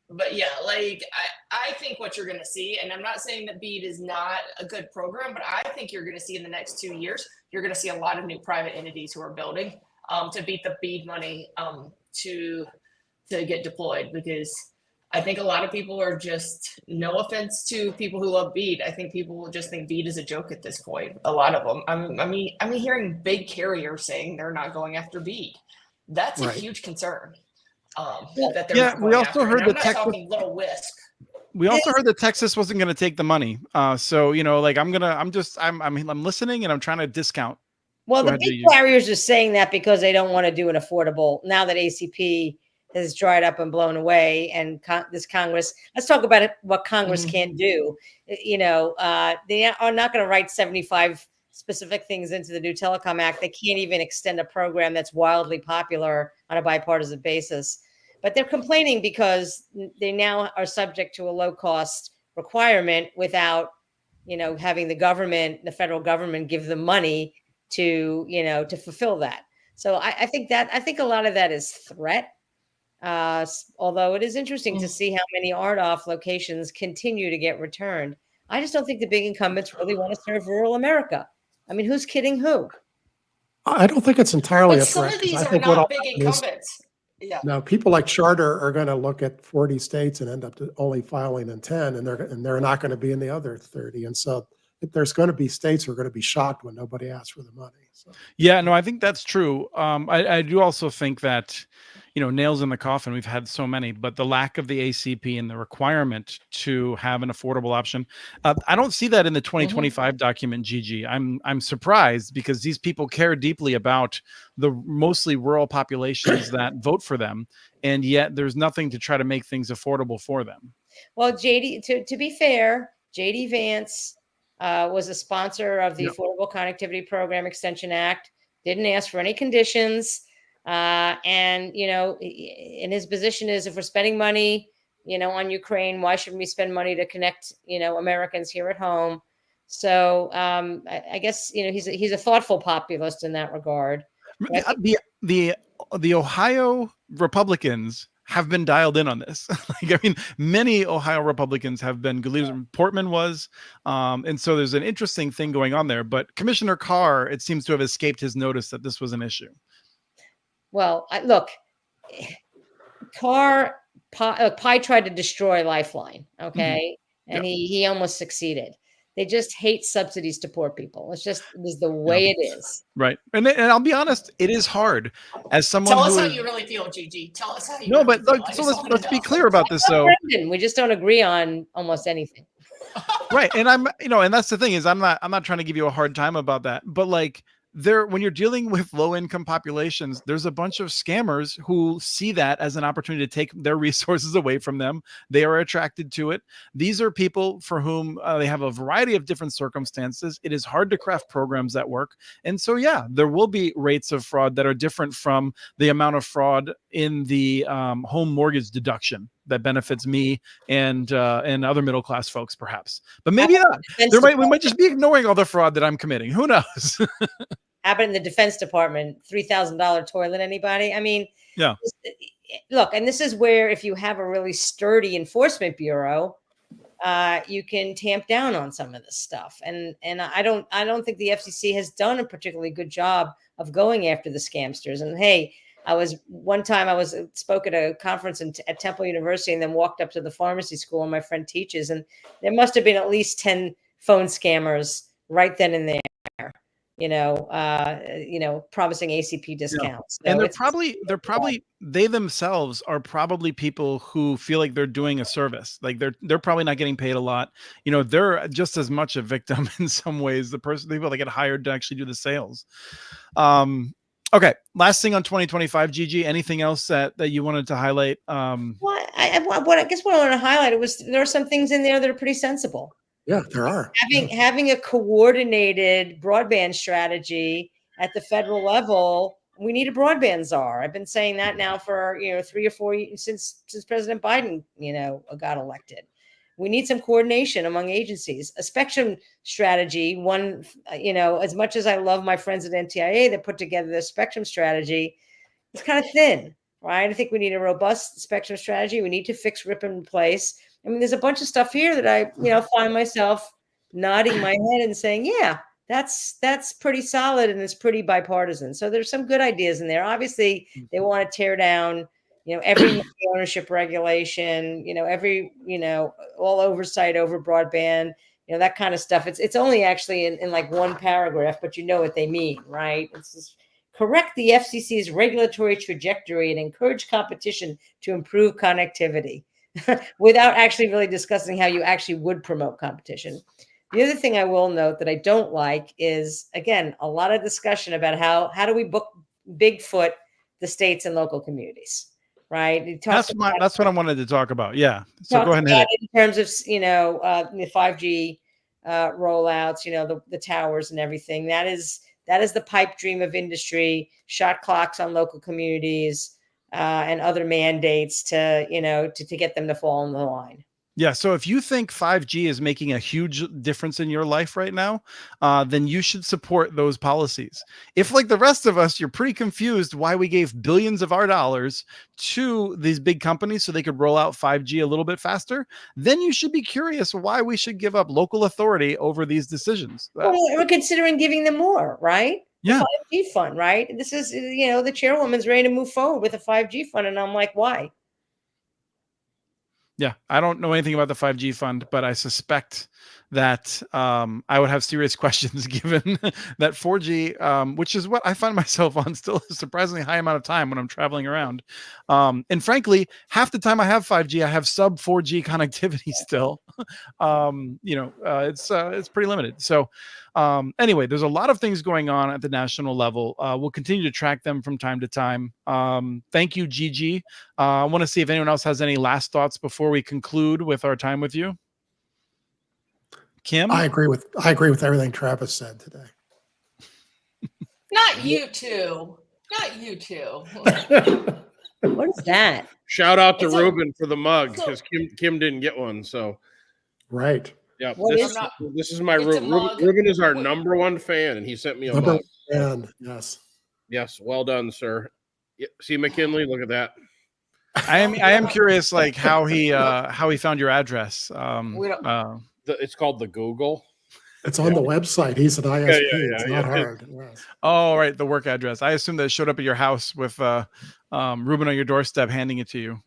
but yeah, I think what you're going to see, and I'm not saying that BEAD is not a good program, but I think you're going to see in the next 2 years, you're going to see a lot of new private entities who are building to beat the BEAD money to get deployed, because I think a lot of people are just, no offense to people who love BEAD, I think people will just think BEAD is a joke at this point. A lot of them. I'm hearing big carriers saying they're not going after BEAD. That's a huge concern. That they're we also heard that Texas. Talking little Wisp. We also heard that Texas wasn't going to take the money. So I'm listening and I'm trying to discount. Well, the big carriers are saying that because they don't want to do an affordable. Now that ACP has dried up and blown away, and this Congress, let's talk about what Congress can do. They are not going to write 75 specific things into the new Telecom Act. They can't even extend a program that's wildly popular on a bipartisan basis. But they're complaining because they now are subject to a low-cost requirement without, having the federal government give them money to fulfill that. So I think a lot of that is threat. Although it is interesting to see how many RDOF locations continue to get returned. I just don't think the big incumbents really want to serve rural America. I mean, who's kidding who? I don't think it's entirely a threat. Some of these I are think not big incumbents. Yeah. No, people like Charter are going to look at 40 states and end up only filing in 10, and they're not going to be in the other 30. And so there's going to be states who are going to be shocked when nobody asks for the money. So. Yeah, no, I think that's true. I do also think that, nails in the coffin, we've had so many, but the lack of the ACP and the requirement to have an affordable option, I don't see that in the 2025 document, Gigi. I'm surprised because these people care deeply about the mostly rural populations that vote for them, and yet there's nothing to try to make things affordable for them. Well, JD, to be fair, JD Vance was a sponsor of the Affordable Connectivity Program Extension Act, didn't ask for any conditions. And his position is, if we're spending money, on Ukraine, why shouldn't we spend money to connect, Americans here at home? So I guess, he's a thoughtful populist in that regard. The Ohio Republicans have been dialed in on this. Many Ohio Republicans have been. Portman was, and so there's an interesting thing going on there. But Commissioner Carr, it seems to have escaped his notice that this was an issue. Well, look, Pi tried to destroy Lifeline, okay, and he almost succeeded. They just hate subsidies to poor people. It is the way it is. Right. And I'll be honest, it is hard as someone Tell us who how is, you really feel, Gigi. Tell us how you no, really but feel. look, I so just wanna let's be know. clear about this though. Brendan, we just don't agree on almost anything. Right. And and that's the thing is I'm not trying to give you a hard time about that, but like when you're dealing with low income populations, there's a bunch of scammers who see that as an opportunity to take their resources away from them. They are attracted to it. These are people for whom they have a variety of different circumstances. It is hard to craft programs that work. And so, yeah, there will be rates of fraud that are different from the amount of fraud in the home mortgage deduction that benefits me and other middle class folks, perhaps. But maybe not. We might just be ignoring all the fraud that I'm committing. Who knows? Happened in the Defense Department, $3,000 toilet. Anybody? I mean, yeah. Look, and this is where if you have a really sturdy enforcement bureau, you can tamp down on some of this stuff. And I don't think the FCC has done a particularly good job of going after the scamsters. And hey, one time I spoke at a conference at Temple University and then walked up to the pharmacy school and my friend teaches, and there must have been at least 10 phone scammers right then and there. Promising ACP discounts. Yeah. And they themselves are probably people who feel like they're doing a service. Like they're probably not getting paid a lot. They're just as much a victim in some ways. The people that get hired to actually do the sales. Okay. Last thing on 2025, Gigi, anything else that you wanted to highlight? Well, I guess what I want to highlight there are some things in there that are pretty sensible. Yeah, there are. Having a coordinated broadband strategy at the federal level. We need a broadband czar. I've been saying that now for 3 or 4 years since President Biden got elected. We need some coordination among agencies. A spectrum strategy. One, as much as I love my friends at NTIA that put together the spectrum strategy, it's kind of thin, right? I think we need a robust spectrum strategy. We need to fix, rip, and replace. I mean, there's a bunch of stuff here that I, find myself nodding my head and saying, yeah, that's pretty solid and it's pretty bipartisan. So there's some good ideas in there. Obviously, they want to tear down, every ownership regulation, every, all oversight over broadband, that kind of stuff. It's only actually in like one paragraph, but you know what they mean, right? It's just correct the FCC's regulatory trajectory and encourage competition to improve connectivity. Without actually really discussing how you actually would promote competition. The other thing I will note that I don't like is, again, a lot of discussion about how do we book Bigfoot the states and local communities, right? That's what I wanted to talk about. Yeah. So go ahead and hit it. In terms of, the 5G rollouts, the towers and everything. That is the pipe dream of industry, shot clocks on local communities, and other mandates to get them to fall in the line. Yeah. So if you think 5G is making a huge difference in your life right now, then you should support those policies. If, like the rest of us, you're pretty confused why we gave billions of our dollars to these big companies so they could roll out 5G a little bit faster, then you should be curious why we should give up local authority over these decisions. Well, we're considering giving them more, right? Yeah. 5G fund, right? This is, the chairwoman's ready to move forward with a 5G fund. And I'm like, why? Yeah. I don't know anything about the 5G fund, but I suspect that I would have serious questions given that 4G, which is what I find myself on still a surprisingly high amount of time when I'm traveling around. And frankly, half the time I have 5G, I have sub 4G connectivity still. It's pretty limited. So anyway, there's a lot of things going on at the national level. We'll continue to track them from time to time. Thank you, Gigi. I want to see if anyone else has any last thoughts before we conclude with our time with you. Kim? I agree with everything Travis said today. Not you two. Not you two. What is that? Shout out to Ruben for the mug because Kim didn't get one. So right. Yeah. This is my Ruben. Ruben is our number one fan, and he sent me a mug. Fan. Yes. Yes. Well done, sir. See McKinley, look at that. I am curious, like how he found your address. It's called the Google. It's on the website. He's an ISP. It's not hard. Yes. Oh, right, the work address. I assume that it showed up at your house with Ruben on your doorstep handing it to you.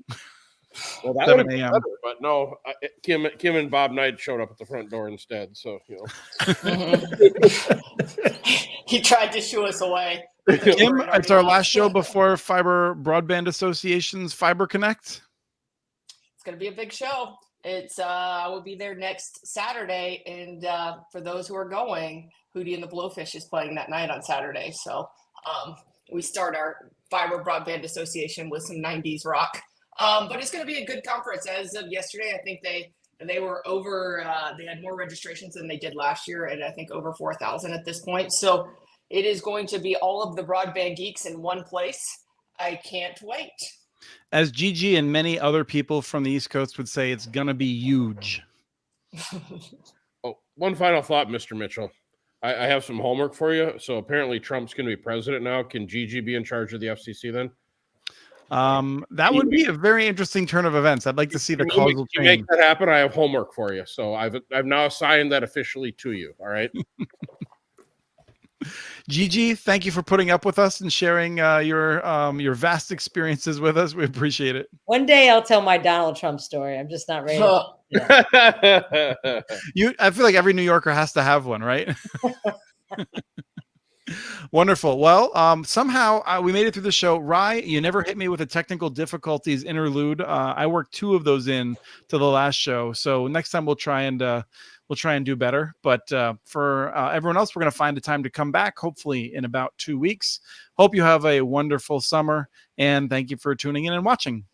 Well, that 7 would be a.m. better, but no, Kim and Bob Knight showed up at the front door instead. So, He tried to shoo us away. Kim, it's our last show before Fiber Broadband Association's Fiber Connect. It's going to be a big show. I will be there next Saturday. And for those who are going, Hootie and the Blowfish is playing that night on Saturday. So we start our Fiber Broadband Association with some 90s rock. But it's going to be a good conference. As of yesterday, I think they were over, they had more registrations than they did last year. And I think over 4,000 at this point. So it is going to be all of the broadband geeks in one place. I can't wait. As Gigi and many other people from the East Coast would say, it's going to be huge. Oh, one final thought, Mr. Mitchell. I have some homework for you. So apparently Trump's going to be president now. Can Gigi be in charge of the FCC then? That would be a very interesting turn of events. I'd like to see the causal To chain. make that happen, I have homework for you. So I've now assigned that officially to you. All right. Gigi, thank you for putting up with us and sharing your vast experiences with us. We appreciate it. One day I'll tell my Donald Trump story. I'm just not ready. I feel like every New Yorker has to have one, right? Wonderful. Well, somehow we made it through the show. Rye, you never hit me with a technical difficulties interlude. I worked 2 of those in to the last show. So next time we'll try and do better. But for everyone else, we're going to find a time to come back, hopefully in about 2 weeks. Hope you have a wonderful summer, and thank you for tuning in and watching.